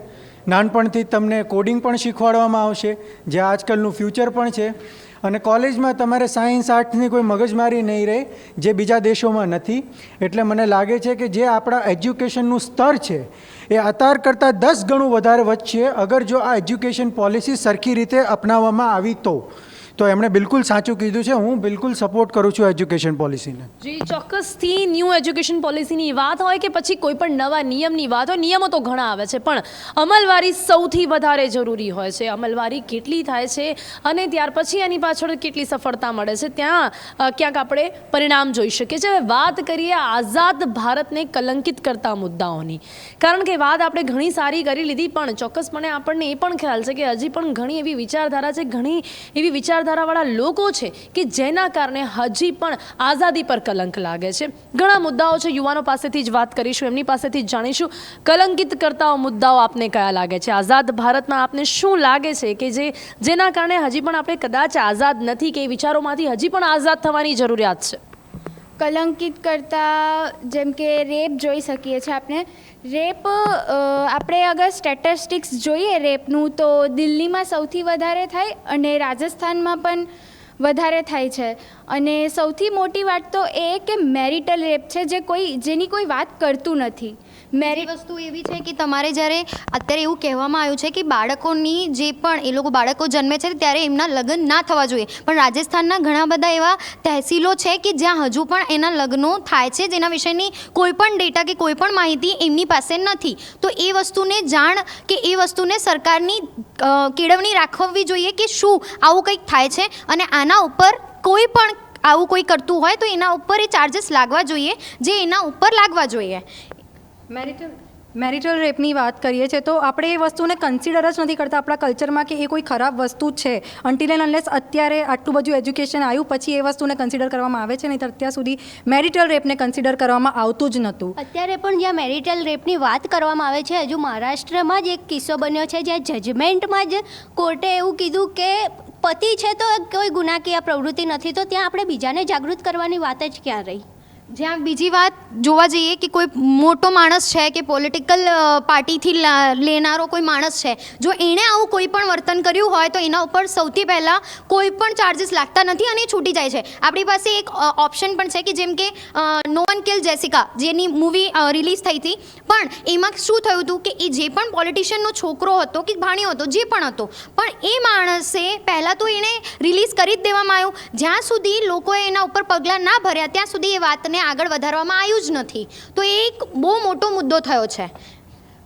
નાનપણથી તમને કોડિંગ પણ શીખવાડવામાં આવશે, જે આજકાલનું ફ્યુચર પણ છે. અને કોલેજમાં તમારે સાયન્સ આર્ટ્સની કોઈ મગજમારી નહીં રહે, જે બીજા દેશોમાં નથી. એટલે મને લાગે છે કે જે આપણા એજ્યુકેશનનું સ્તર છે એ અત્યાર કરતાં 10 ગણું વધારે વધશે અગર જો આ એજ્યુકેશન પોલિસી સરખી રીતે અપનાવવામાં આવી તો એમણે બિલકુલ સાચું કીધું છે. હું બિલકુલ સપોર્ટ કરું છું એજ્યુકેશન પોલિસીને. જી ચોક્કસથી. ન્યૂ એજ્યુકેશન પોલિસીની વાત હોય કે પછી કોઈ પણ નવા નિયમની વાત હોય, નિયમો તો ઘણા આવે છે, પણ અમલવારી સૌથી વધારે જરૂરી હોય છે. અમલવારી કેટલી થાય છે અને ત્યાર પછી એની પાછળ કેટલી સફળતા મળે છે, ત્યાં ક્યાંક આપણે પરિણામ જોઈ શકીએ છીએ. વાત કરીએ આઝાદ ભારતને કલંકિત કરતા મુદ્દાઓની, કારણ કે વાત આપણે ઘણી સારી કરી લીધી, પણ ચોક્કસપણે આપણને એ પણ ખ્યાલ છે કે હજી પણ ઘણી એવી વિચારધારા છે, ઘણી એવી વિચારધારાવાળા લોકો છે કે જેના કારણે હજી પણ આઝાદી પર કલંક લાગે છે. ઘણા મુદ્દાઓ છે, યુવાનો પાસેથી જ વાત કરીશું, એમની પાસેથી જ જાણીશું કલંકિત કરતા મુદ્દાઓ આપને કયા લાગે છે. આઝાદ ભારતમાં આપને શું લાગે છે કે જેના કારણે હજી પણ આપણે કદાચ આઝાદ નથી, કે વિચારોમાંથી હજી પણ આઝાદ થવાની જરૂરિયાત છે? કલંકિત કરતાં જેમ કે રેપ જોઈ શકીએ છીએ આપણે. રેપ આપણે અગર સ્ટેટિસ્ટિક્સ જોઈએ રેપનું તો દિલ્હીમાં સૌથી વધારે થાય અને રાજસ્થાનમાં પણ વધારે થાય છે. અને સૌથી મોટી વાત તો એ કે મેરિટલ રેપ છે, જેની કોઈ વાત કરતું નથી. મેરી વસ્તુ એવી છે કે તમારે જ્યારે અત્યારે એવું કહેવામાં આવ્યું છે કે બાળકોની જે પણ એ લોકો બાળકો જન્મે છે ત્યારે એમના લગ્ન ના થવા જોઈએ, પણ રાજસ્થાનના ઘણા બધા એવા તહેસીલો છે કે જ્યાં હજુ પણ એના લગ્નો થાય છે જેના વિશેની કોઈ પણ ડેટા કે કોઈ પણ માહિતી એમની પાસે નથી. તો એ વસ્તુને જાણ કે એ વસ્તુને સરકારની કેળવણી રાખવી જોઈએ કે શું આવું કંઈક થાય છે અને આના ઉપર કોઈ પણ આવું કોઈ કરતું હોય તો એના ઉપર એ ચાર્જીસ લાગવા જોઈએ જે એના ઉપર લાગવા જોઈએ. મેરિટલ રેપની વાત કરીએ છીએ તો આપણે એ વસ્તુને કન્સિડર જ નથી કરતા આપણા કલ્ચરમાં કે એ કોઈ ખરાબ વસ્તુ છે. અન્ટિલ એન્ડ અનલેસ અત્યારે આટલું બધું એજ્યુકેશન આવ્યું પછી એ વસ્તુને કન્સિડર કરવામાં આવે છે, નહીં તો અત્યાર સુધી મેરિટલ રેપને કન્સિડર કરવામાં આવતું જ નહોતું. અત્યારે પણ જ્યાં મેરિટલ રેપની વાત કરવામાં આવે છે, હજુ મહારાષ્ટ્રમાં જ એક કિસ્સો બન્યો છે જ્યાં જજમેન્ટમાં જ કોર્ટે એવું કીધું કે પતિ છે તો કોઈ ગુનાકીય પ્રવૃત્તિ નથી, તો ત્યાં આપણે બીજાને જાગૃત કરવાની વાત જ ક્યાં રહી. જ્યાં બીજી વાત જોવા જઈએ કે કોઈ મોટો માણસ છે કે પોલિટિકલ પાર્ટીથી લેનારો કોઈ માણસ છે, જો એણે આવું કોઈ પણ વર્તન કર્યું હોય તો એના ઉપર સૌથી પહેલાં કોઈ પણ ચાર્જીસ લાગતા નથી અને એ છૂટી જાય છે. આપણી પાસે એક ઓપ્શન પણ છે કે જેમ કે નો વન કિલ જેસિકા જેની મૂવી રિલીઝ થઈ હતી, પણ એમાં શું થયું હતું કે એ જે પણ પોલિટિશિયનનો છોકરો હતો કે ભાણિયો હતો જે પણ હતો, પણ એ માણસે પહેલાં તો એણે રિલીઝ કરી જ દેવામાં આવ્યું. જ્યાં સુધી લોકોએ એના ઉપર પગલાં ના ભર્યા ત્યાં સુધી એ વાતને આગળ વધારવામાં આવ્યું જ નથી. તો એ એક બહુ મોટો મુદ્દો થયો છે.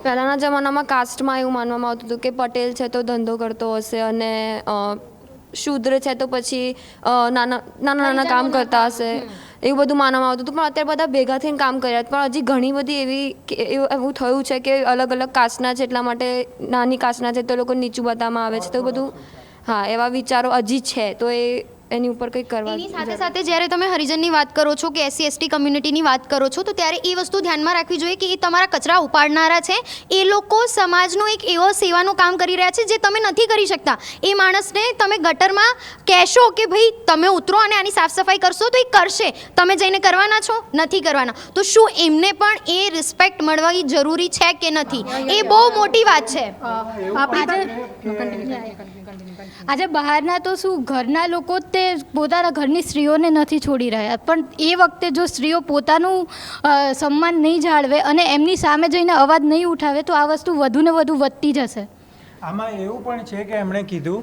પહેલાંના જમાનામાં કાસ્ટમાં એવું માનવામાં આવતું હતું કે પટેલ છે તો ધંધો કરતો હશે અને શૂદ્ર છે તો પછી નાના નાના કામ કરતા હશે, એવું બધું માનવામાં આવતું હતું. પણ અત્યારે બધા ભેગા થઈને કામ કર્યા, પણ હજી ઘણી બધી એવું થયું છે કે અલગ અલગ કાસ્ટના છે એટલા માટે નાની કાસ્ટના છે તો લોકો નીચું બતાવવામાં આવે છે, તો બધું હા એવા વિચારો હજી છે. તો એની ઉપર કંઈક કરવા. એની સાથે સાથે જ્યારે તમે હરિજનની વાત કરો છો કે SC ST કમ્યુનિટીની વાત કરો છો તો ત્યારે એ વસ્તુ ધ્યાનમાં રાખવી જોઈએ કે એ તમારા કચરા ઉપાડનારા છે, એ લોકો સમાજનો એક એવો સેવાનું કામ કરી રહ્યા છે જે તમે નથી કરી શકતા. એ માણસને તમે ગટરમાં કહેશો કે ભાઈ તમે ઉતરો અને આની સાફ સફાઈ કરશો તો એ કરશે, તમે જઈને કરવાના છો નથી કરવાના, તો શું એમને પણ એ રિસ્પેક્ટ મળવી જરૂરી છે કે નથી, એ બહુ મોટી વાત છે. આજે બહારના તો શું ઘરના લોકો તે પોતાના ઘરની સ્ત્રીઓને નથી છોડી રહ્યા, પણ એ વખતે જો સ્ત્રીઓ પોતાનું સન્માન નહીં જાળવે અને એમની સામે જઈને અવાજ નહીં ઉઠાવે તો આ વસ્તુ વધુ ને વધુ વધતી જશે. આમાં એવું પણ છે કે એમણે કીધું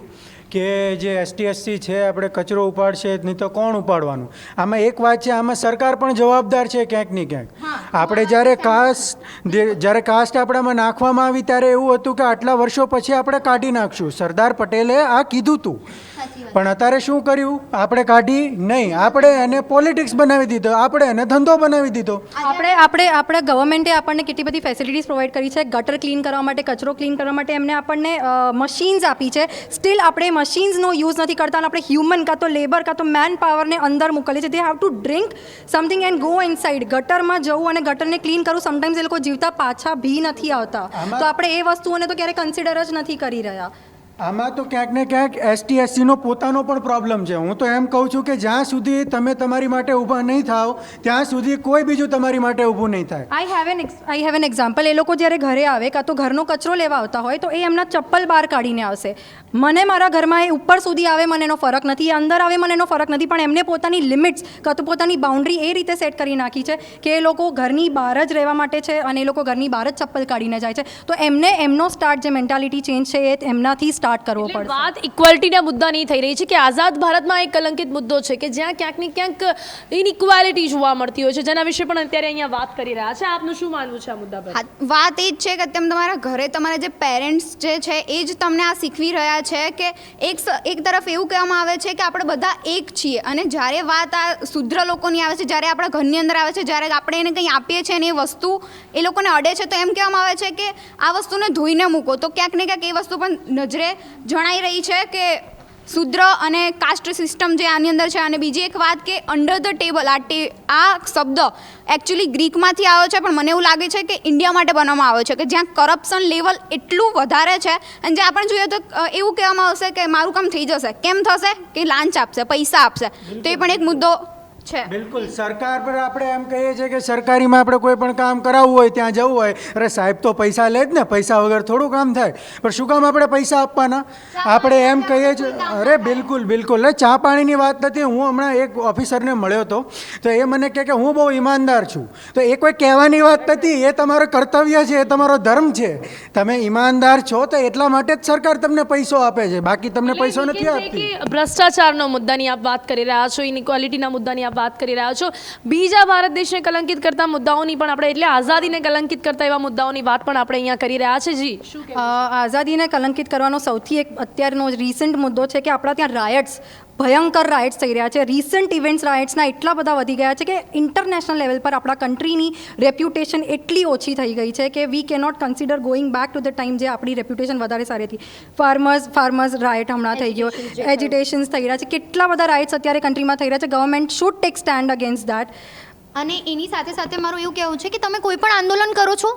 કે જે ST SC છે આપણે કચરો ઉપાડશે નહીં તો કોણ ઉપાડવાનું. આમાં એક વાત છે, આમાં સરકાર પણ જવાબદાર છે ક્યાંક ને ક્યાંક. આપણે જ્યારે કાસ્ટ આપણામાં નાખવામાં આવી ત્યારે એવું હતું કે આટલા વર્ષો પછી આપણે કાઢી નાખશું. સરદાર પટેલે આ કીધું હતું, પણ અત્યારે શું કર્યું, આપણે કાઢી નહીં, આપણે એને પોલિટિક્સ બનાવી દીધો, આપણે એને ધંધો બનાવી દીધો. આપણે ગવર્મેન્ટે આપણને કેટલી બધી ફેસિલિટીઝ પ્રોવાઈડ કરી છે. ગટર ક્લીન કરવા માટે, કચરો ક્લીન કરવા માટે એમને આપણને મશીન્સ આપી છે. સ્ટીલ આપણે મશીન્સનો યુઝ નથી કરતા અને આપણે હ્યુમન કાં તો લેબર કાં તો મેન પાવરને અંદર મોકલીએ છીએ. They have to drink something and go inside. ગટરમાં જવું અને ગટરને ક્લીન કરવું, સમટાઈમ્સ એ લોકો જીવતા પાછા ભી નથી આવતા. તો આપણે એ વસ્તુઓને તો ક્યારેય કન્સિડર જ નથી કરી રહ્યા. આમાં તો ક્યાંક ને ક્યાંક ST SC નો પોતાનો પણ પ્રોબ્લેમ છે. હું તો એમ કહું છું કે જ્યાં સુધી તમે તમારી માટે ઊભા નહીં થાવ ત્યાં સુધી કોઈ બીજું તમારી માટે ઊભું નહીં થાય. I have an example. એ લોકો જ્યારે ઘરે આવે કાં તો ઘરનો કચરો લેવા આવતા હોય તો એ એમના ચપ્પલ બહાર કાઢીને આવશે. મને મારા ઘરમાં એ ઉપર સુધી આવે મને એનો ફરક નથી, એ અંદર આવે મને એનો ફરક નથી, પણ એમને પોતાની લિમિટ્સ કાં તો પોતાની બાઉન્ડ્રી એ રીતે સેટ કરી નાખી છે કે એ લોકો ઘરની બહાર જ રહેવા માટે છે અને એ લોકો ઘરની બહાર જ ચપ્પલ કાઢીને જાય છે. તો એમને એમનો સ્ટાર્ટ જે મેન્ટાલિટી ચેન્જ છે એ એમનાથી સ્ટાર્ટ કરવો પડશે. વાત ઇક્વાલિટીના મુદ્દાની થઈ રહી છે કે આઝાદ ભારતમાં એક કલંકિત મુદ્દો છે કે જ્યાં ક્યાંક ને ક્યાંક ઇનઇક્વાલિટી જોવા મળતી હોય છે, જેના વિશે પણ અત્યારે અહીંયા વાત કરી રહ્યા છે. આપનું શું માનવું છે આ મુદ્દા પર? વાત એ જ છે કે તેમ તમારા ઘરે તમારા જે પેરેન્ટ્સ જે છે એ જ તમને આ શીખવી રહ્યા છે કે એક તરફ એવું કહેવામાં આવે છે કે આપણે બધા એક છીએ, અને જ્યારે વાત આ શુદ્ર લોકોની આવે છે, જ્યારે આપણા ઘરની અંદર આવે છે, જ્યારે આપણે એને કંઈ આપીએ છીએ અને એ વસ્તુ એ લોકોને અડે છે તો એમ કહેવામાં આવે છે કે આ વસ્તુને ધોઈને મૂકો. તો ક્યાંક ને ક્યાંક એ વસ્તુ પણ નજરે જણાઈ રહી છે કે શુદ્ર અને કાસ્ટ સિસ્ટમ જે આની અંદર છે. અને બીજી એક વાત કે અંડર ધ ટેબલ આ શબ્દ એકચ્યુઅલી ગ્રીકમાંથી આવ્યો છે, પણ મને એવું લાગે છે કે ઇન્ડિયા માટે બનાવવામાં આવ્યો છે કે જ્યાં કરપ્શન લેવલ એટલું વધારે છે અને જ્યાં આપણે જોઈએ તો એવું કહેવામાં આવશે કે મારું કામ થઈ જશે. કેમ થશે? કે લાંચ આપશે, પૈસા આપશે. તો એ પણ એક મુદ્દો છે. બિલકુલ સરકાર પર આપણે એમ કહીએ છીએ કે સરકારીમાં આપણે કોઈ પણ કામ કરાવવું હોય ત્યાં જવું હોય, અરે સાહેબ તો પૈસા લે જ ને, પૈસા વગર થોડું કામ થાય, પણ શું કામ આપણે પૈસા આપવાના? આપણે એમ કહીએ છીએ, અરે બિલકુલ બિલકુલ. એટલે ચા પાણીની વાત નથી. હું હમણાં એક ઓફિસરને મળ્યો હતો તો એ મને કહે કે હું બહુ ઈમાનદાર છું. તો એ કોઈ કહેવાની વાત નથી, એ તમારો કર્તવ્ય છે, એ તમારો ધર્મ છે. તમે ઈમાનદાર છો તો એટલા માટે જ સરકાર તમને પૈસો આપે છે, બાકી તમને પૈસો નથી આપતી. ભ્રષ્ટાચારનો મુદ્દાની આપ વાત કરી રહ્યા છો, ઇનઇક્વાલિટીના મુદ્દાની આપ વાત કરી રહ્યા છો, બીજા ભારત દેશને કલંકિત કરતા મુદ્દાઓની પણ આપણે, એટલે આઝાદીને કલંકિત કરતા એવા મુદ્દાઓની વાત પણ આપણે અહીંયા કરી રહ્યા છે. જી, શું આઝાદીને કલંકિત કરવાનો સૌથી એક અત્યારનો રિસન્ટ મુદ્દો છે કે આપણા ત્યાં રાયટ્સ, ભયંકર રાઇટ્સ થઈ રહ્યા છે. રિસન્ટ ઇવેન્ટ્સ રાઇટ્સના એટલા બધા વધી ગયા છે કે ઇન્ટરનેશનલ લેવલ પર આપણા કન્ટ્રીની રેપ્યુટેશન એટલી ઓછી થઈ ગઈ છે કે વી cannot consider going back to the time જે આપણી રેપ્યુટેશન વધારે સારી હતી. ફાર્મર્સ રાઇટ હમણાં થઈ ગયો, એજ્યુટેશન્સ થઈ રહ્યા છે, કેટલા બધા રાઇટ્સ અત્યારે કન્ટ્રીમાં થઈ રહ્યા છે. Government should take stand against that. અને એની સાથે સાથે મારું એવું કહેવું છે કે તમે કોઈ પણ આંદોલન કરો છો,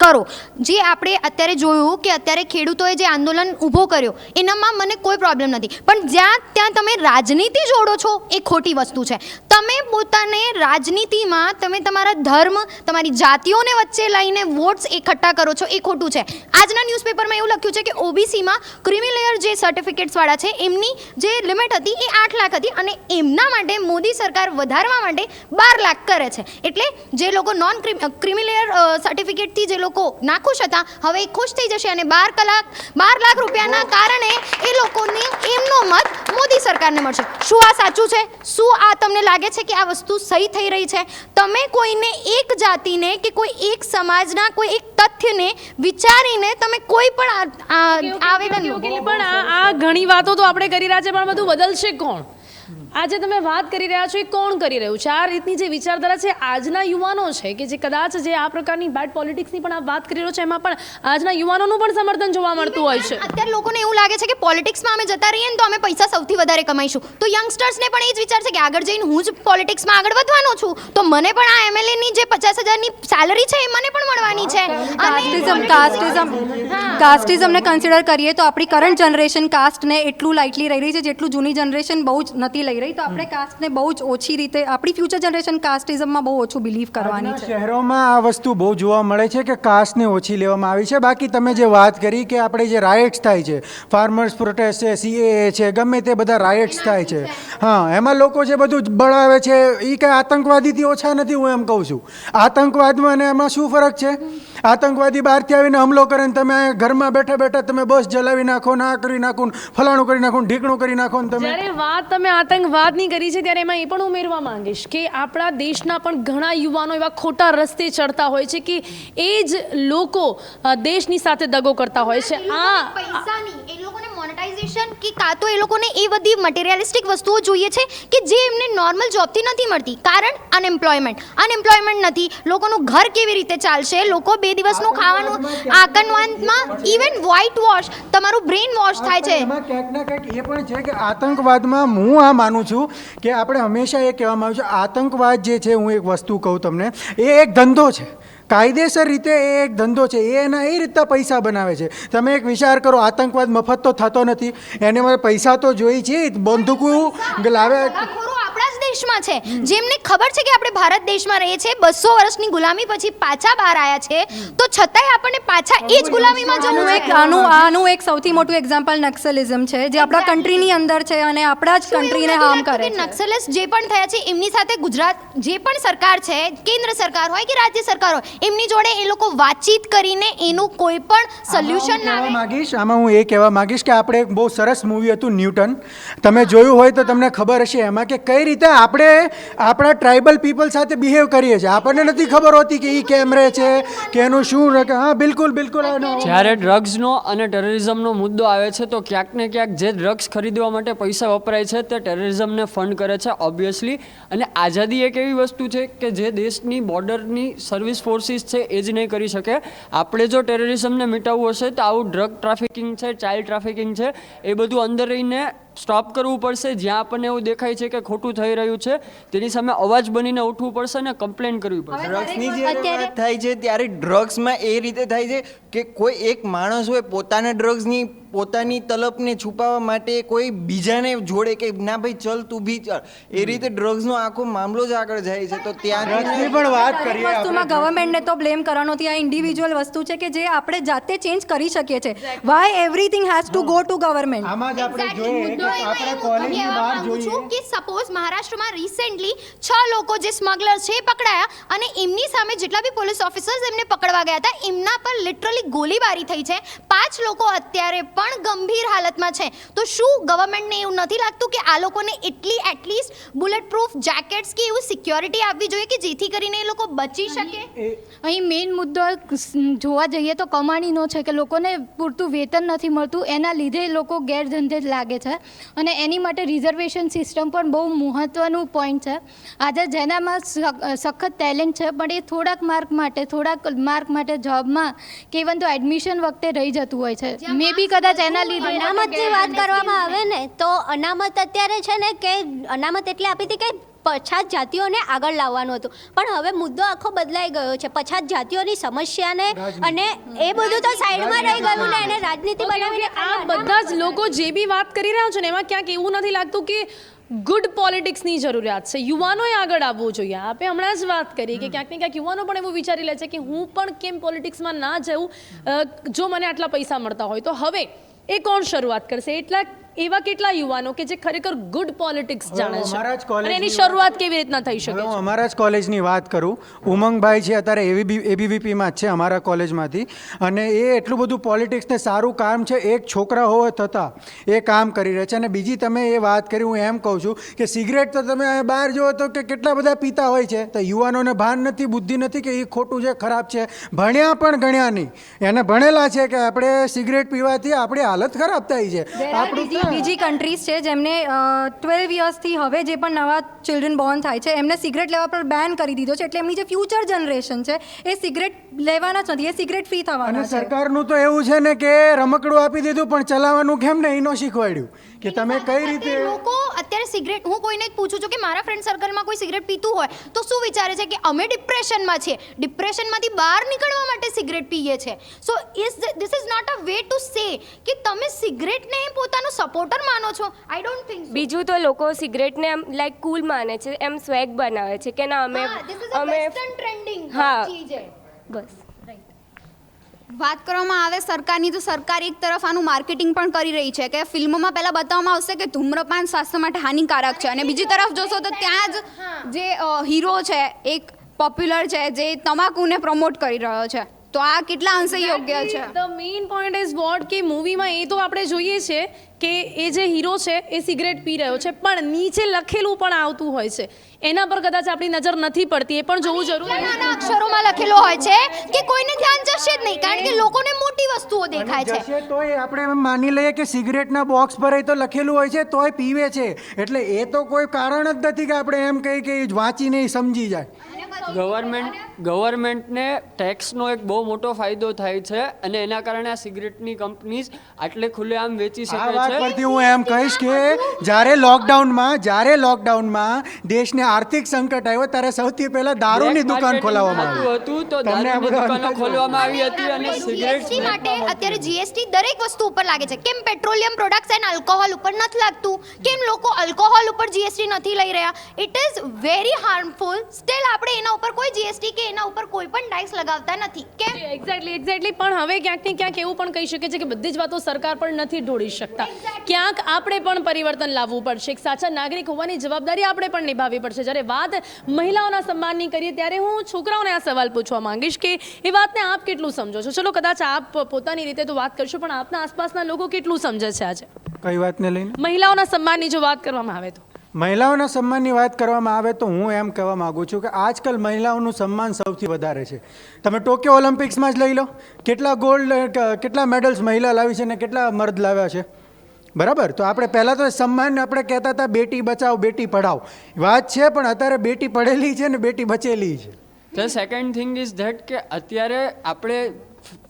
કરો. જે આપણે અત્યારે જોયું કે અત્યારે ખેડૂતોએ જે આંદોલન ઊભો કર્યો એનામાં મને કોઈ પ્રોબ્લેમ નથી, પણ ત્યાં તમે રાજનીતિ જોડો છો એ ખોટી વસ્તુ છે. તમે પોતાને રાજનીતિમાં તમે તમારા ધર્મ, તમારી જાતિઓને વચ્ચે લઈને વોટ્સ એકઠા કરો છો, એ ખોટું છે. આજના ન્યૂઝપેપરમાં એવું લખ્યું છે કે ઓબીસીમાં ક્રિમી લેયર જે સર્ટિફિકેટ્સવાળા છે એમની જે લિમિટ હતી એ 8 લાખ હતી અને એમના માટે મોદી સરકાર વધારવા માટે 12 લાખ કરે છે. એટલે જે લોકો નોન ક્રિમી લેયર સર્ટિફિકેટથી જે લોકો નાખુશ હતા હવે એ ખુશ થઈ જશે અને 12 લાખ રૂપિયાના કારણે એ લોકોને એમનો મત મોદી સરકારને મળશે. શું આ સાચું છે? શું આ તમને લાગે છે કે આ વસ્તુ સહી થઈ રહી છે? તમે કોઈને એક જાતિને કે કોઈ એક સમાજના કોઈ એક તથ્યને વિચારીને તમે કોઈ પણ આવેદન પણ આ ઘણી વાતો તો આપણે કરી રહ્યા છે, પણ બધું બદલશે કોણ? આજે તમે વાત કરી રહ્યા છો એ કોણ કરી રહ્યું છે? આ રીતની જે વિચારધારા છે આજના યુવાનો છે કે જે કદાચ જે આ પ્રકારની બેડ પોલિટિક્સની પણ આપ વાત કરી રહ્યો છે એમાં પણ આજના યુવાનોનું પણ સમર્થન જોવા મળતું હોય છે. અત્યારે લોકોને એવું લાગે છે કે પોલિટિક્સમાં અમે જતા રહીએ ને તો અમે પૈસા સૌથી વધારે કમાઈશું. તો યંગસ્ટર્સને પણ એ જ વિચાર છે કે આગળ જઈને હું જ પોલિટિક્સમાં આગળ વધવાનો છું તો મને પણ આ એમએલએની જે 50,000ની સેલરી છે એ મને પણ મળવાની છે. કાસ્ટિઝમને કન્સિડર કરીએ તો આપણી કરંટ જનરેશન કાસ્ટને એટલું લાઇટલી રહી રહી છે જેટલું જૂની જનરેશન બહુ જ નથી લઈ રહી. તો આપણે કાસ્ટને બહુ જ ઓછી રીતે, આપણી ફ્યુચર જનરેશન કાસ્ટિઝમમાં બહુ ઓછું બિલીવ કરવાની છે. શહેરોમાં આ વસ્તુ બહુ જોવા મળે છે કે કાસ્ટને ઓછી લેવામાં આવી છે. બાકી તમે જે વાત કરી કે આપણે જે રાયટ્સ થાય છે, ફાર્મર્સ પ્રોટેસ્ટ છે, CAA છે, ગમે તે બધા રાયટ્સ થાય છે, હા, એમાં લોકો જે બધું બળાવે છે એ કંઈ આતંકવાદીથી ઓછા નથી. હું એમ કહું છું આતંકવાદમાં અને એમાં શું ફરક છે? આતંકવાદી બહારથી આવીને હુમલો કરે ને તમે ઘરમાં બેઠા બેઠા તમે બસ જલાવી નાખો, ના કરી નાખો, ફલાણું કરી નાખો, ઢીકણું કરી નાખો. જ્યારે વાત તમે આતંકવાદની કરી છે ત્યારે એમાં એ પણ ઉમેરવા માંગીશ કે આપણા દેશના પણ ઘણા યુવાનો એવા ખોટા રસ્તે ચડતા હોય છે કે એ જ લોકો દેશની સાથે દગો કરતા હોય છે. પૈસાની એ લોકોને મોનેટાઇઝેશન કે કાં તો એ લોકોને એ બધી મટીરિયલિસ્ટિક વસ્તુઓ જોઈએ છે કે જે એમને નોર્મલ જોબથી નથી મળતી. કારણ અનએમ્પ્લોયમેન્ટ નથી, લોકોનું ઘર કેવી રીતે ચાલશે, લોકો 2 દિવસનું ખાવાનું, આતંકવાદમાં ઇવન વ્હાઇટ વોશ, તમારું બ્રેન વોશ થાય છે. એમાં ક્યાંક ના ક્યાંક એ પણ છે કે આતંકવાદમાં હું આ માનું છું કે આપણે હંમેશા એ કહેવામાં આવ્યું છે આતંકવાદ જે છે, હું એક વસ્તુ કહું તમને, એ એક ધંધો છે. કાયદેસર રીતે એ એક ધંધો છે. એ એના એ રીતના પૈસા બનાવે છે. તમે એક વિચાર કરો, આતંકવાદ મફત તો થતો નથી, એને મારે પૈસા તો જોઈ છે. બંદૂકો લાવે આપણા જ દેશમાં છે, જેમને ખબર છે કે આપણે ભારત દેશમાં રહીએ છીએ, 200 વર્ષની ગુલામી પછી પાછા બહાર આવ્યા છે, તો છતાંય આપણને પાછા એ જ ગુલામીમાં જવું છે. આનું એક સૌથી મોટું એક્ઝામ્પલ નક્સલિઝમ છે જે આપણા કન્ટ્રીની અંદર છે અને આપણા જ કન્ટ્રીને હાર્મ કરે છે. નક્સલિસ્ટ જે પણ થયા છે એમની સાથે ગુજરાત જે પણ સરકાર છે, કેન્દ્ર સરકાર હોય કે રાજ્ય સરકાર હોય, એમની જોડે એ લોકો વાતચીત કરીને એનું કોઈ પણ સોલ્યુશન ના આવે. આમાં હું એ કહેવા માંગીશ કે આપણે એક બહુ સરસ મૂવી હતું ન્યૂટન, તમે જોયું હોય તો તમને ખબર હશે એમાં કે કઈ રીતે આપણે આપણા ટ્રાઇબલ પીપલ સાથે બિહેવ કરીએ છીએ. આપણને નથી ખબર હોતી કે એ કેમ રહે છે કે એનું શું રહે. હા, બિલકુલ બિલકુલ. જ્યારે ડ્રગ્સનો અને ટેરરિઝમનો મુદ્દો આવે છે તો ક્યાંક ને ક્યાંક જે ડ્રગ્સ ખરીદવા માટે પૈસા વપરાય છે તે ટેરરિઝમને ફંડ કરે છે ઓબ્વિયસલી. અને આઝાદી એક એવી વસ્તુ છે કે જે દેશની બોર્ડરની સર્વિસ ફોર્સિસ છે એ જ નહીં કરી શકે. આપણે જો ટેરરિઝમને મિટાવવું હશે તો આવું ડ્રગ ટ્રાફિકિંગ છે, ચાઇલ્ડ ટ્રાફિકિંગ છે, એ બધું અંદર રહીને સ્ટોપ કરવું પડશે. જ્યાં આપણને એવું દેખાય છે કે ખોટું થઈ રહ્યું છે તેની સામે અવાજ બનીને ઉઠવું પડશે અને કમ્પ્લેન કરવી પડશે. ડ્રગ્સની જ્યારે વાત થાય છે ત્યારે ડ્રગ્સમાં એ રીતે થાય છે કે કોઈ એક માણસ હોય પોતાના ડ્રગ્સની પોતાની તલપને છુપાવવા માટે કોઈ બીજાને જોડે કે ના ભાઈ ચલ તું બી ચાલ, એ રીતે ડ્રગ્સનો આખો મામલો જ આગળ જાય છે. તો ત્યાંથી પણ વાત કરીએ વસ્તુમાં ગવર્મેન્ટને તો બ્લેમ કરવાનો નથી. આ ઇન્ડિવિજ્યુઅલ વસ્તુ છે કે જે આપણે જાતે ચેન્જ કરી શકીએ છીએ. Why everything has to go to government? આમાં જ આપણે Exactly. જોઈએ મુદ્દો કે એમાં આપણે એવું કોલેજની કહેવા બહાર માંગુ છું જોઈએ કે સપોઝ મહારાષ્ટ્રમાં રિસેન્ટલી 6 લોકો જે સ્મગલર છે એ પકડાયા અને એમની સામે જેટલા બી પોલીસ ઓફિસર્સ એમને પકડવા ગયા હતા એમના પર લિટરલી ગોળીબારી થઈ છે. 5 લોકો અત્યારે પણ ગંભીર હાલતમાં છે. તો શું ગવર્મેન્ટને એવું નથી લાગતું કે આ લોકોને એટલીસ્ટ બુલેટ પ્રૂફ જેકેટ્સ કે એવું સિક્યોરિટી આપવી જોઈએ કે જેથી કરીને એ લોકો બચી શકે? અહીં મેઇન મુદ્દો જોવા જઈએ તો કમાણીનો છે કે લોકોને પૂરતું વેતન નથી મળતું, એના લીધે લોકો ગેરધંધે જ લાગે છે અને એની માટે રિઝર્વેશન સિસ્ટમ પણ બહુ મહત્ત્વનું પોઈન્ટ છે. આજે જેનામાં સખત ટેલેન્ટ છે પણ એ થોડાક માર્ક માટે જોબમાં કે ઇવન તો એડમિશન વખતે રહી જતું હોય છે. મે બી કદાચ એના લીધે અનામતની વાત કરવામાં આવે ને તો અનામત અત્યારે છે ને કે અનામત એટલે આપી હતી કે પછાત જાતિઓને આગળ લાવવાનું હતું, પણ હવે મુદ્દો આખો બદલાઈ ગયો છે. પછાત જાતિઓની સમસ્યાને અને એ બધું તો સાઈડમાં રહી ગયું ને એને રાજનીતિ બનાવીને આ બધા જ લોકો જે બી વાત કરી રહ્યા છે ને એમાં ક્યાંક એવું નથી લાગતું કે ગુડ પોલિટિક્સની જરૂરિયાત છે. યુવાનોએ આગળ આવવું જોઈએ. આપણે હમણાં જ વાત કરી કે ક્યાંક ને ક્યાંક યુવાનો પણ એવું વિચારી લે છે કે હું પણ કેમ પોલિટિક્સમાં ના જાઉં જો મને આટલા પૈસા મળતા હોય. તો હવે એ કોણ શરૂઆત કરશે? એવા કેટલા યુવાનો કે જે ખરેખર ગુડ પોલિટિક્સ જાણે છે અને એની શરૂઆત કેવી રીતના થઈ શકે? હું અમારા જ કોલેજની વાત કરું. ઉમંગભાઈ છે અત્યારે એબીવીપીમાં જ છે અમારા કોલેજમાંથી, અને એ એટલું બધું પોલિટિક્સને સારું કામ છે એક છોકરા હોવા થતાં એ કામ કરી રહ્યા છે. અને બીજી તમે એ વાત કરી, હું એમ કહું છું કે સિગરેટ તો તમે બહાર જુઓ તો કે કેટલા બધા પીતા હોય છે, તો યુવાનોને ભાન નથી, બુદ્ધિ નથી કે એ ખોટું છે, ખરાબ છે. ભણ્યા પણ ગણ્યા નહીં, એને ભણેલા છે કે આપણે સિગરેટ પીવાથી આપણી હાલત ખરાબ થાય છે. બીજી કન્ટ્રીઝ છે જેમને 12 યર્સથી હવે જે પણ નવા ચિલ્ડ્રન બોર્ન થાય છે એમને સિગરેટ લેવા પર બેન કરી દીધો છે. એટલે એમની જે ફ્યુચર જનરેશન છે એ સિગરેટ લેવાના જ નથી, એ સિગરેટ ફ્રી થવાના છે. સરકારનું તો એવું છે ને કે રમકડું આપી દીધું પણ ચલાવવાનું કેમ ને એનો શીખવાડ્યું કે તમે કઈ રીતે. લોકો અત્યારે સિગરેટ, હું કોઈને જ પૂછું છું કે મારા ફ્રેન્ડ સર્કલમાં કોઈ સિગરેટ પીતું હોય તો શું વિચારે છે કે અમે ડિપ્રેશનમાં છીએ, ડિપ્રેશનમાંથી બહાર નીકળવા માટે સિગરેટ પીએ છે. So this is not a way to say કે તમે સિગરેટને પોતાનો સપોર્ટર માનો છો. I don't think. બીજું તો લોકો સિગરેટને એમ લાઈક કુલ માને છે, એમ સ્વેગ બનાવે છે કે ના અમે વેસ્ટર્ન ટ્રેન્ડિંગ હા. ચીજ છે બસ. વાત કરવામાં આવે સરકારની, તો સરકાર એક તરફ આનું માર્કેટિંગ પણ કરી રહી છે કે ફિલ્મોમાં પહેલાં બતાવવામાં આવશે કે ધૂમ્રપાન સ્વાસ્થ્ય માટે હાનિકારક છે અને બીજી તરફ જોશો તો ત્યાં જ જે હીરો છે એક પોપ્યુલર છે જે તમાકુને પ્રમોટ કરી રહ્યો છે. તો આ કેટલા અંશે યોગ્ય છે? The main point is what કે મૂવીમાં એ તો આપણે જોઈએ છે કે એ જે હીરો છે એ સિગરેટ પી રહ્યો છે પણ નીચે લખેલું પણ આવતું હોય છે, એના પર કદાચ આપણી નજર નથી પડતી. એ પણ જોવું જરૂરી છે. નાના અક્ષરોમાં લખેલો હોય છે કે કોઈને ધ્યાન જશે જ નહીં કારણ કે લોકોને મોટી વસ્તુઓ દેખાય છે. જશે તોય આપણે એમ માની લઈએ કે સિગરેટના બોક્સ પર તો લખેલું હોય છે તોય પીવે છે, એટલે એ તો કોઈ કારણ જ નથી કે આપણે એમ કહીએ કે વાંચીને સમજી જાય. ગવર્મેન્ટને ટેક્સનો એક બહુ મોટો ફાયદો થાય છે અને એના કારણે આ સિગરેટની કંપનીઝ આટલે ખુલ્લેઆમ વેચી શકે છે. આ વાત પરથી હું એમ કહીશ કે જ્યારે લોકડાઉનમાં દેશને આર્થિક સંકટ આવ્યો ત્યારે સૌથી પહેલા દારૂની દુકાન ખોલાવવામાં આવી હતું તો દારૂની દુકાનો ખોલવામાં આવી હતી અને સિગરેટ જીએસટી માટે અત્યારે જીએસટી દરેક વસ્તુ ઉપર લાગે છે. કેમ પેટ્રોલિયમ પ્રોડક્ટ્સ એન્ડ આલ્કોહોલ ઉપર નથી લાગતું? કેમ લોકો આલ્કોહોલ ઉપર જીએસટી નથી લઈ રહ્યા? It is very harmful. Steel આપણે એના ઉપર કોઈ જીએસટી કે એના ઉપર કોઈ પણ ટેક્સ લગાવતા નથી. કેમ? એક્ઝેક્ટલી. પણ હવે ક્યાંક ને ક્યાંક એવું પણ કહી શકે છે કે બધી જ વાતો સરકાર પણ નથી ઢોળી શકતા. ક્યાંક આપણે પણ પરિવર્તન લાવવું પડશે. એક સાચા નાગરિક હોવાની જવાબદારી આપણે પણ નિભાવવી પડશે. જ્યારે વાત મહિલાઓના સન્માનની કરીએ ત્યારે હું છોકરાઓને આ સવાલ પૂછવા માંગીશ કે એ વાતને આપ કેટલું સમજો છો? ચલો કદાચ આપ પોતાની રીતે તો વાત કરશો પણ આપના આસપાસના લોકો કેટલું સમજે છે આજે કઈ વાતને લઈને? મહિલાઓના સન્માનની જો વાત કરવામાં આવે તો. મહિલાઓના સન્માનની વાત કરવામાં આવે તો હું એમ કહેવા માગું છું કે આજકાલ મહિલાઓનું સન્માન સૌથી વધારે છે. તમે ટોક્યો ઓલિમ્પિક્સમાં જ લઈ લો, કેટલા ગોલ્ડ, કેટલા મેડલ્સ મહિલા લાવી છે ને કેટલા મર્દ લાવ્યા છે. બરાબર? તો આપણે પહેલાં તો સન્માન આપણે કહેતા હતા બેટી બચાવો બેટી પઢાઓ, વાત છે, પણ અત્યારે બેટી પડેલી છે ને બેટી બચેલી છે. The second thing is that કે અત્યારે આપણે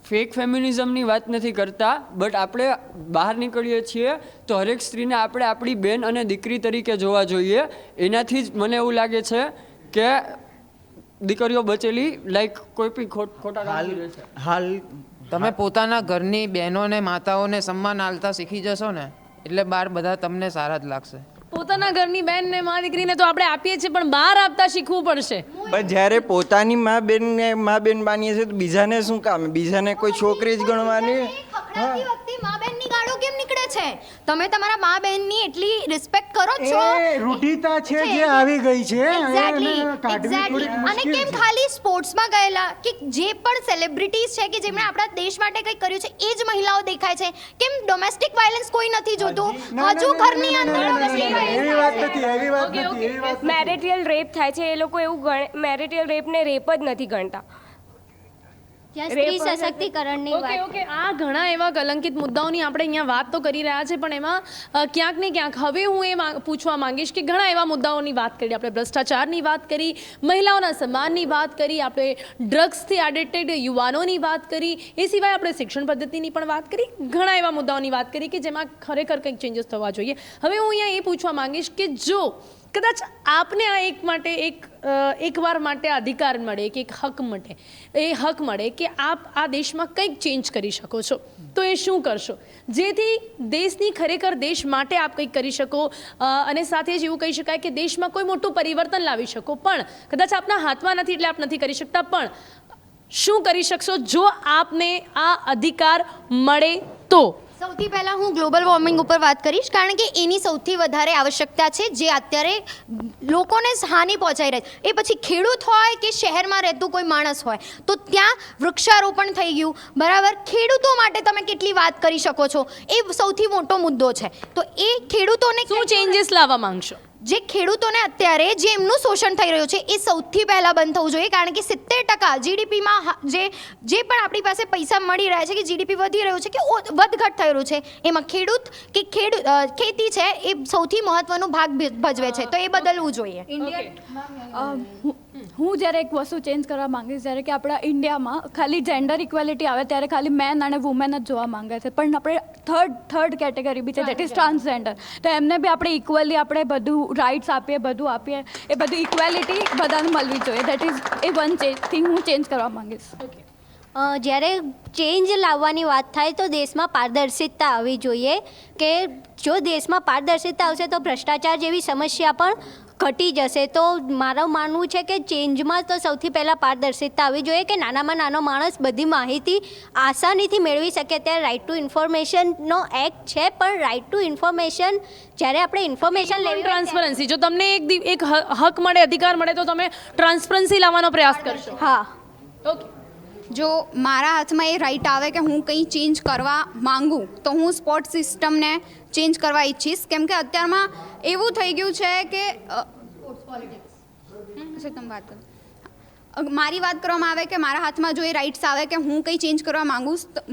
ફેક ફેમિનિઝમની વાત નથી કરતા, બટ આપણે બહાર નીકળીએ છીએ તો હરેક સ્ત્રીને આપણે આપણી બેન અને દીકરી તરીકે જોવા જોઈએ. એનાથી જ મને એવું લાગે છે કે દીકરીઓ બચેલી લાઈક કોઈ બી ખોટા કામ કરે છે. તમે પોતાના ઘરની બહેનોને માતાઓને સન્માન આલતા શીખી જશો ને એટલે બહાર બધા તમને સારા જ લાગશે. પોતાના ઘરની બેન ને મા દીકરીને તો આપણે આપીએ છીએ, પણ બહાર આપતા શીખવું પડશે. પણ જ્યારે પોતાની મા બેન માનીએ છીએ તો બીજાને શું કામ? બીજાને કોઈ છોકરી જ ગણવાની. ખખડાતી વખતે મા બહેનની ગાળો કેમ નીકળે છે? તમે તમારા મા બહેનની એટલી રિસ્પેક્ટ કરો જ છો. એ રૂઢિતા છે જે આવી ગઈ છે, એક્ઝેક્ટલી એને કાઢવી થોડીક અને મુશ્કેલ કેમ છે. ખાલી સ્પોર્ટ્સમાં ગયેલા કે જે પણ સેલિબ્રિટીઝ છે કે જેમણે આપણા દેશ માટે કંઈક કર્યું છે એ જ મહિલાઓ દેખાય છે? કેમ ડોમેસ્ટિક વાયલન્સ કોઈ નથી જોતું? હજુ ઘરની અંદર domestic violence એવી વાત નથી, એવી વાત ઓકે, નથી, એવી વાત નથી. મેરિટલ રેપ થાય છે, એ લોકો એવું મેરિટલ રેપને રેપ જ નથી ગણતા. ત્યાં સ્ત્રી સશક્તિકરણની ઓકે વાત. ઓકે, આ ઘણા એવા કલંકિત મુદ્દાઓની આપણે અહીંયા વાત તો કરી રહ્યા છે, પણ એમાં ક્યાંક ને ક્યાંક હવે હું એ પૂછવા માંગીશ કે ઘણા એવા મુદ્દાઓની વાત કરી, આપણે ભ્રષ્ટાચારની વાત કરી, મહિલાઓના સન્માનની વાત કરી, આપણે ડ્રગ્સથી એડિક્ટેડ યુવાનોની વાત કરી, એ સિવાય આપણે શિક્ષણ પદ્ધતિની પણ વાત કરી, ઘણા એવા મુદ્દાઓની વાત કરી કે જેમાં ખરેખર કંઈક ચેન્જીસ થવા જોઈએ. હવે હું અહીંયા એ પૂછવા માંગીશ કે જો કદાચ આપને આ એકવાર માટે અધિકાર મળે કે એક હક મળે કે આપ આ દેશમાં કંઈક ચેન્જ કરી શકો છો, તો એ શું કરશો જેથી દેશની ખરેખર દેશ માટે આપ કંઈક કરી શકો, અને સાથે જ એવું કહી શકાય કે દેશમાં કોઈ મોટું પરિવર્તન લાવી શકો, પણ કદાચ આપના હાથમાં નથી એટલે આપ નથી કરી શકતા, પણ શું કરી શકશો જો આપને આ અધિકાર મળે તો? સૌથી પહેલાં હું ગ્લોબલ વોર્મિંગ ઉપર વાત કરીશ, કારણ કે એની સૌથી વધારે આવશ્યકતા છે જે અત્યારે લોકોને હાનિ પહોંચાઈ રહી છે. એ પછી ખેડૂત હોય કે શહેરમાં રહેતું કોઈ માણસ હોય, તો ત્યાં વૃક્ષારોપણ થઈ ગયું, બરાબર. ખેડૂતો માટે તમે કેટલી વાત કરી શકો છો, એ સૌથી મોટો મુદ્દો છે. તો એ ખેડૂતોને શું ચેન્જીસ લાવવા માંગશો? જે ખેડૂતોને અત્યારે જે એમનું શોષણ થઈ રહ્યું છે એ સૌથી પહેલાં બંધ થવું જોઈએ, કારણ કે 70% જીડીપીમાં જે પણ આપણી પાસે પૈસા મળી રહ્યા છે કે જીડીપી વધી રહ્યું છે કે વધઘટ થઈ રહ્યું છે, એમાં ખેતી છે એ સૌથી મહત્વનો ભાગ ભજવે છે, તો એ બદલવું જોઈએ. હું જ્યારે એક વસ્તુ ચેન્જ કરવા માંગીશ, જ્યારે કે આપણા ઇન્ડિયામાં ખાલી જેન્ડર ઇક્વેલિટી આવે ત્યારે ખાલી મેન અને વુમેન જ જોવા માંગે છે, પણ આપણે થર્ડ કેટેગરી બી છે, દેટ ઇઝ ટ્રાન્સજેન્ડર. તો એમને બી આપણે ઇક્વલી આપણે બધું રાઇટ્સ આપીએ, બધું આપીએ, એ બધું ઇક્વેલિટી બધાને મળવી જોઈએ. That is A one thing હું ચેન્જ કરવા માંગીશ. જ્યારે ચેન્જ લાવવાની વાત થાય તો દેશમાં પારદર્શિતા આવવી જોઈએ, કે જો દેશમાં પારદર્શિતા આવશે તો ભ્રષ્ટાચાર જેવી સમસ્યા પણ ઘટી જશે. તો મારું માનવું છે કે ચેન્જમાં તો સૌથી પહેલાં પારદર્શિતા આવવી જોઈએ, કે નાનામાં નાનો માણસ બધી માહિતી આસાનીથી મેળવી શકે. ત્યારે રાઇટ ટુ ઇન્ફોર્મેશનનો એક્ટ છે, પણ રાઇટ ટુ ઇન્ફોર્મેશન જ્યારે આપણે ઇન્ફોર્મેશન લેવી, ટ્રાન્સપરન્સી, જો તમને એક હક મળે, અધિકાર મળે, તો તમે ટ્રાન્સપરન્સી લાવવાનો પ્રયાસ કરશો? હા. ઓકે. જો મારા હાથમાં એ રાઈટ આવે કે હું કંઈ ચેન્જ કરવા માંગું તો હું સ્પોર્ટ્સ સિસ્ટમને ચેન્જ કરવા ઈચ્છીશ, કેમ કે અત્યારમાં એવું થઈ ગયું છે કે મારી વાત કરવામાં આવે કે મારા હાથમાં જો એ રાઇટ્સ આવે કે હું કંઈ ચેન્જ કરવા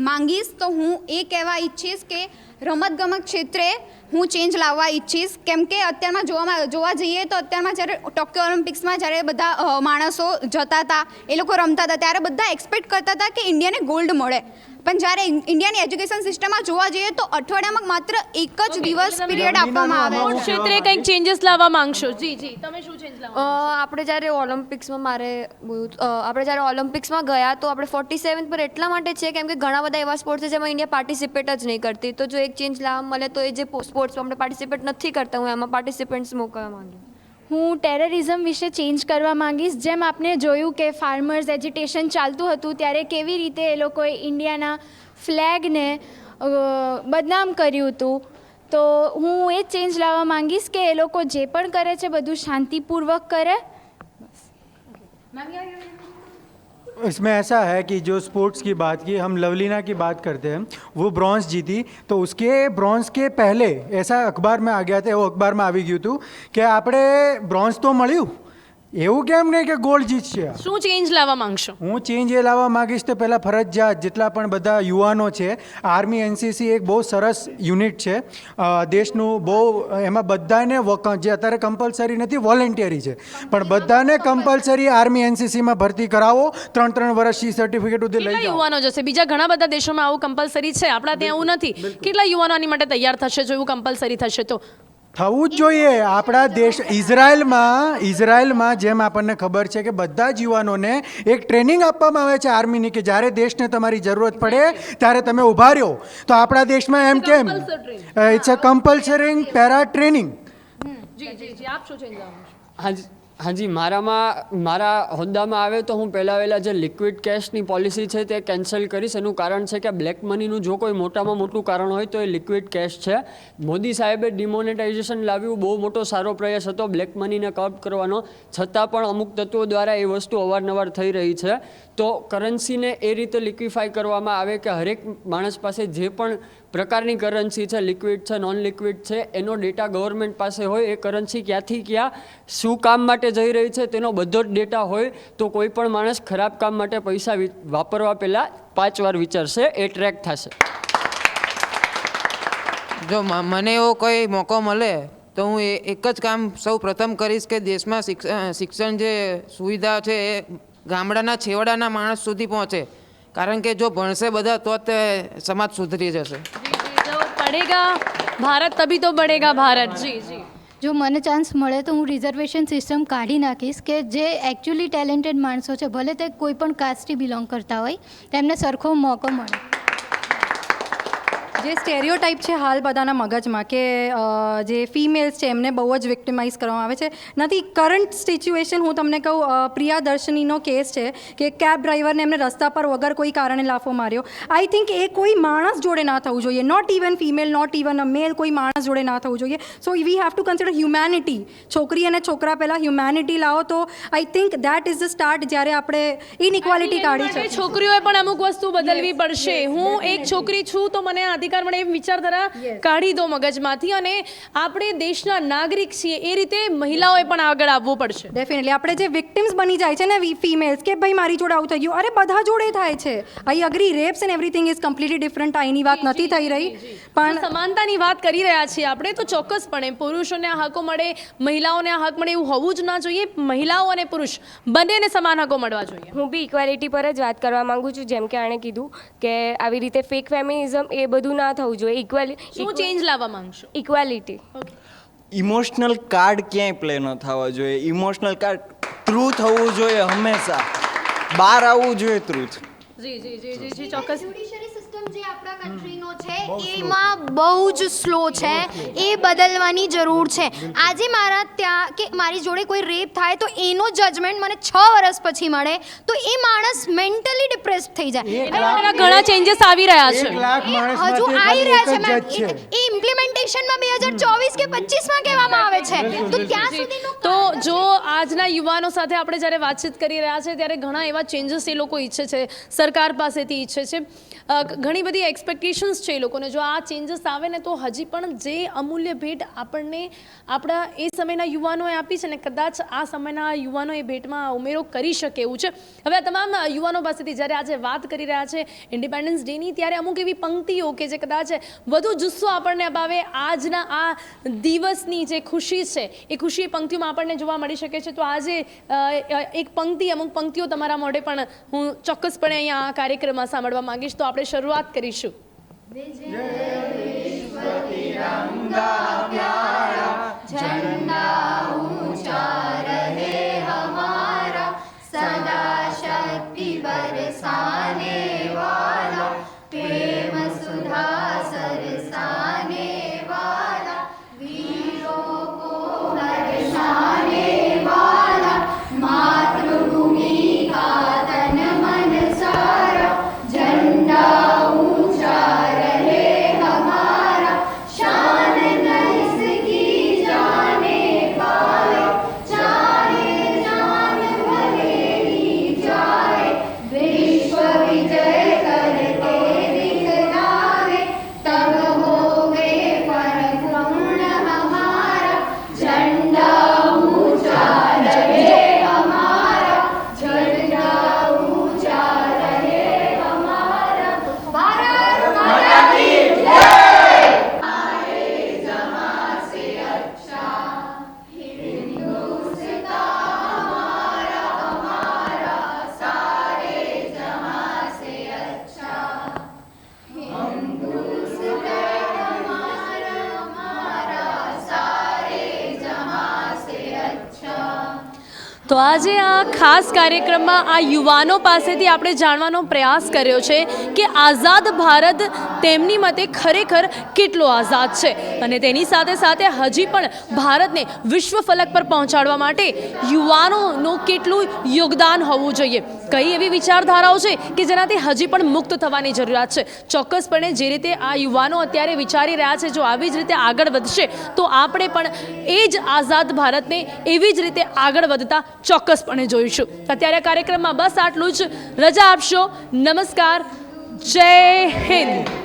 માંગીશ તો હું એ કહેવા ઈચ્છીશ કે રમતગમત ક્ષેત્રે હું ચેન્જ લાવવા ઈચ્છીશ, કેમ કે અત્યારમાં જોવા જઈએ તો અત્યારમાં જ્યારે ટોક્યો ઓલિમ્પિક્સમાં જ્યારે બધા માણસો જતા હતા, એ લોકો રમતા હતા, ત્યારે બધા એક્સપેક્ટ કરતા હતા કે ઇન્ડિયાને ગોલ્ડ મળે, પણ જ્યારે ઇન્ડિયાની એજ્યુકેશન સિસ્ટમમાં જોવા જઈએ તો અઠવાડિયામાં માત્ર એક જ દિવસ પીરિયડ આપવામાં આવે છે. ક્ષેત્રે કંઈક ચેન્જીસ લાવવા માંગશો? જી, તમે શું ચેન્જ લાવવા? આપણે જ્યારે ઓલિમ્પિક્સમાં ગયા તો આપણે 47 પર એટલા માટે છે કેમ કે ઘણા બધા એવા સ્પોર્ટ્સ છે જેમાં ઇન્ડિયા પાર્ટિસિપેટ જ નહીં કરતી. તો જો એક ચેન્જ લાવવા મળે તો એ જે સ્પોર્ટ્સમાં આપણે પાર્ટિસિપેટ નથી કરતા, હું એમાં પાર્ટિસિપેન્ટ્સ મોકલવા માંગુ. હું ટેરરિઝમ વિશે ચેન્જ કરવા માંગીશ. જેમ આપણે જોયું કે ફાર્મર્સ એજિટેશન ચાલતું હતું ત્યારે કેવી રીતે એ લોકોએ ઇન્ડિયાના ફ્લેગને બદનામ કર્યું હતું, તો હું એ જ ચેન્જ લાવવા માંગીશ કે એ લોકો જે પણ કરે છે બધું શાંતિપૂર્વક કરે. इसमें ऐसा है कि जो स्पोर्ट्स की बात की, हम लवलीना की बात करते हैं, वो ब्रॉन्ज जीती, तो उसके ब्रॉन्ज के पहले ऐसा अखबार में आ गया था, वो अखबार में આવી ગયું હતું કે આપણે બ્રોન્ઝ તો મળ્યું, એવું કેમ નહીં કે ગોલ્ડ જીતશે. શું ચેન્જ લાવવા માંગશો? હું ચેન્જ એ લાવવા માંગીશ તો પહેલાં ફરજિયાત જેટલા પણ બધા યુવાનો છે, આર્મી એનસીસી એક બહુ સરસ યુનિટ છે દેશનું, બહુ એમાં બધાને જે અત્યારે કમ્પલસરી નથી, વોલેન્ટિયરી છે, પણ બધાને કમ્પલસરી આર્મી એનસીસીમાં ભરતી કરાવો, 3 વર્ષથી સર્ટિફિકેટ સુધી લઈ કેટલા જાઓ. યુવાનો જશે? બીજા ઘણા બધા દેશોમાં આવું કમ્પલસરી છે, આપણા ત્યાં એવું નથી. કેટલા યુવાનો આની માટે તૈયાર થશે જો એવું કમ્પલસરી થશે તો? થવું જ જોઈએ. આપણા દેશ ઇઝરાયલમાં જેમ આપણને ખબર છે કે બધા જ યુવાનોને એક ટ્રેનિંગ આપવામાં આવે છે આર્મીની, કે જ્યારે દેશને તમારી જરૂરત પડે ત્યારે તમે ઊભા રહ્યો. તો આપણા દેશમાં એમ કેમ it's a compulsory para training. આપ શું ચેન્જ હાજી હાજી, મારા હોદ્દામાં આવે તો હું પહેલાં જે લિક્વિડ કેશની પોલિસી છે તે કેન્સલ કરીશ. એનું કારણ છે કે બ્લેક મનીનું જો કોઈ મોટામાં મોટું કારણ હોય તો એ લિક્વિડ કેશ છે. મોદી સાહેબે ડિમોનેટાઇઝેશન લાવ્યું, બહુ મોટો સારો પ્રયાસ હતો બ્લેક મનીને કર્બ કરવાનો, છતાં પણ અમુક તત્વો દ્વારા એ વસ્તુ અવારનવાર થઈ રહી છે. તો કરન્સીને એ રીતે લિક્વિફાઈ કરવામાં આવે કે હરેક માણસ પાસે જે પણ પ્રકારની કરન્સી છે, લિક્વિડ છે, નોન લિક્વિડ છે, એનો ડેટા ગવર્મેન્ટ પાસે હોય. એ કરન્સી ક્યાંથી ક્યાં શું કામ માટે જઈ રહી છે તેનો બધો જ ડેટા હોય. તો કોઈ પણ માણસ ખરાબ કામ માટે પૈસા વાપરવા પહેલાં 5 વાર વિચારશે, એ ટ્રેક થશે. જો મને એવો કોઈ મોકો મળે તો હું એક જ કામ સૌ પ્રથમ કરીશ કે દેશમાં શિક્ષણ જે સુવિધા છે એ ગામડાના છેવાડાના માણસ સુધી પહોંચે. કારણ કે જો ભણશે બધા તો જ સમાજ સુધરી જશે. પડેગા ભારત તભી તો બઢેગા ભારત. જી જી, જો મને ચાન્સ મળે તો હું રિઝર્વેશન સિસ્ટમ કાઢી નાખીશ કે જે એકચ્યુઅલી ટેલેન્ટેડ માણસો છે, ભલે તે કોઈ પણ કાસ્ટથી બિલોંગ કરતા હોય, તેમને સરખો મોકો મળે. જે સ્ટેરિયોટાઇપ છે હાલ બધાના મગજમાં કે જે ફિમેલ્સ છે એમને બહુ જ વિક્ટિમાઇઝ કરવામાં આવે છે, નથી. કરંટ સિચ્યુએશન હું તમને કહું, પ્રિયાદર્શનીનો કેસ છે કે કેબ ડ્રાઈવરને એમને રસ્તા પર વગર કોઈ કારણે લાફો માર્યો. આઈ થિંક એ કોઈ માણસ જોડે ના થવું જોઈએ, not even female, not even a male, કોઈ માણસ જોડે ના થવું જોઈએ. So we have to consider humanity. છોકરી અને છોકરા પહેલાં હ્યુમેનિટી લાવો તો I think that is the start, જ્યારે આપણે ઇનઇક્વાલિટી કાઢી છે. છોકરીઓએ પણ અમુક વસ્તુ બદલવી પડશે. હું એક છોકરી છું તો મને અધિકાર મળે એમ વિચારધારા કાઢી દો મગજમાંથી, અને આપણે દેશના નાગરિક છીએ એ રીતે મહિલાઓએ પણ આગળ આવવું પડશે. ડેફિનેટલી. આપણે જે વિક્ટિમ્સ બની જાય છે ને ફિમેલ્સ, કે ભાઈ મારી જોડે આવું થઈ ગયું, અરે બધા જોડે થાય છે. આઈ agree, wraps and everything is completely different. આની વાત નથી થઈ રહી, પણ સમાનતાની વાત કરી રહ્યા છીએ આપણે, તો ચોક્કસપણે પુરુષોને આ હકો મળે, મહિલાઓને આ હક મળે એવું હોવું જ ના જોઈએ. મહિલાઓ અને પુરુષ બંનેને સમાન હકો મળવા જોઈએ. હું બી ઇક્વાલિટી પર જ વાત કરવા માંગુ છું. જેમ કે આણે કીધું કે આવી રીતે ફેક ફેમિનિઝમ એ બધું ના થવું જોઈએ. શું ચેન્જ લાવવા માંગશો? ઇક્વાલિટી. ઇમોશનલ કાર્ડ ક્યાંય પ્લે ન થવા જોઈએ. ઇમોશનલ કાર્ડ ટ્રુથ હોવું જોઈએ, હંમેશા બહાર આવવું જોઈએ ટ્રુથ. જી જી જી જી જી, ચોક્કસ. જ્યુડિશરી સિસ્ટમ જે આપણા કન્ટ્રીનો છે એમાં બહુ જ સ્લો છે, એ બદલવાની જરૂર છે. આજે મારા ત્યાં કે મારી જોડે કોઈ રેપ થાય તો એનો જજમેન્ટ મને 6 વર્ષ પછી મળે તો એ માણસ મેન્ટલી ડિપ્રેસ થઈ જાય. ઘણા ચેન્જીસ આવી રહ્યા છે, હજુ આવી રહ્યા છે મેમ. એ ઇમ્પ્લિમેન્ટેશનમાં 2024 કે 25માં કહેવામાં આવે છે. તો ત્યાં સુધીનું તો જો આજના યુવાનો સાથે આપણે જ્યારે વાતચીત કરી રહ્યા છે ત્યારે ઘણા એવા ચેન્જીસ એ લોકો ઈચ્છે છે, સરકાર પાસેથી ઈચ્છે છે. ઘણી બધી એક્સપેક્ટેશન્સ છે એ લોકોને. જો આ ચેન્જીસ આવે ને તો હજી પણ જે અમૂલ્ય ભેટ આપણને આપણા એ સમયના યુવાનોએ આપી છે ને, કદાચ આ સમયના યુવાનો એ ભેટમાં ઉમેરો કરી શકે એવું છે. હવે આ તમામ યુવાનો પાસેથી જ્યારે આજે વાત કરી રહ્યા છે ઇન્ડિપેન્ડન્સ ડેની, ત્યારે અમુક એવી પંક્તિઓ કે જે કદાચ વધુ જુસ્સો આપણને અપાવે, આજના આ દિવસની જે ખુશી છે એ ખુશી પંક્તિઓમાં આપણને જોવા મળી શકે છે. તો આજે એક પંક્તિ, અમુક પંક્તિઓ તમારા મોઢે પણ હું ચોક્કસપણે અહીંયા આ કાર્યક્રમમાં સાંભળવા માંગીશ. તો આપણે શરૂઆત કરીશું. તો આજે આ ખાસ કાર્યક્રમમાં આ યુવાનો પાસેથી આપણે જાણવાનો પ્રયાસ કર્યો છે કે આઝાદ ભારત તેમની મતે ખરેખર કેટલો આઝાદ છે અને તેની સાથે સાથે હજી પણ ભારતને વિશ્વ ફલક પર પહોંચાડવા માટે યુવાનોનું કેટલું યોગદાન હોવું જોઈએ. કઈ એવી વિચારધારાઓ છે કે જેનાથી હજી પણ મુક્ત થવાની જરૂરિયાત છે. ચોક્કસપણે જે રીતે આ યુવાનો અત્યારે વિચારી રહ્યા છે, જો આવી જ રીતે આગળ વધશે તો આપણે પણ એ જ આઝાદ ભારતને એવી જ રીતે આગળ વધતા ચોક્કસપણે જોઈશું. અત્યારે કાર્યક્રમમાં બસ આટલું જ. રજા આપશો. નમસ્કાર. જય હિન્દ.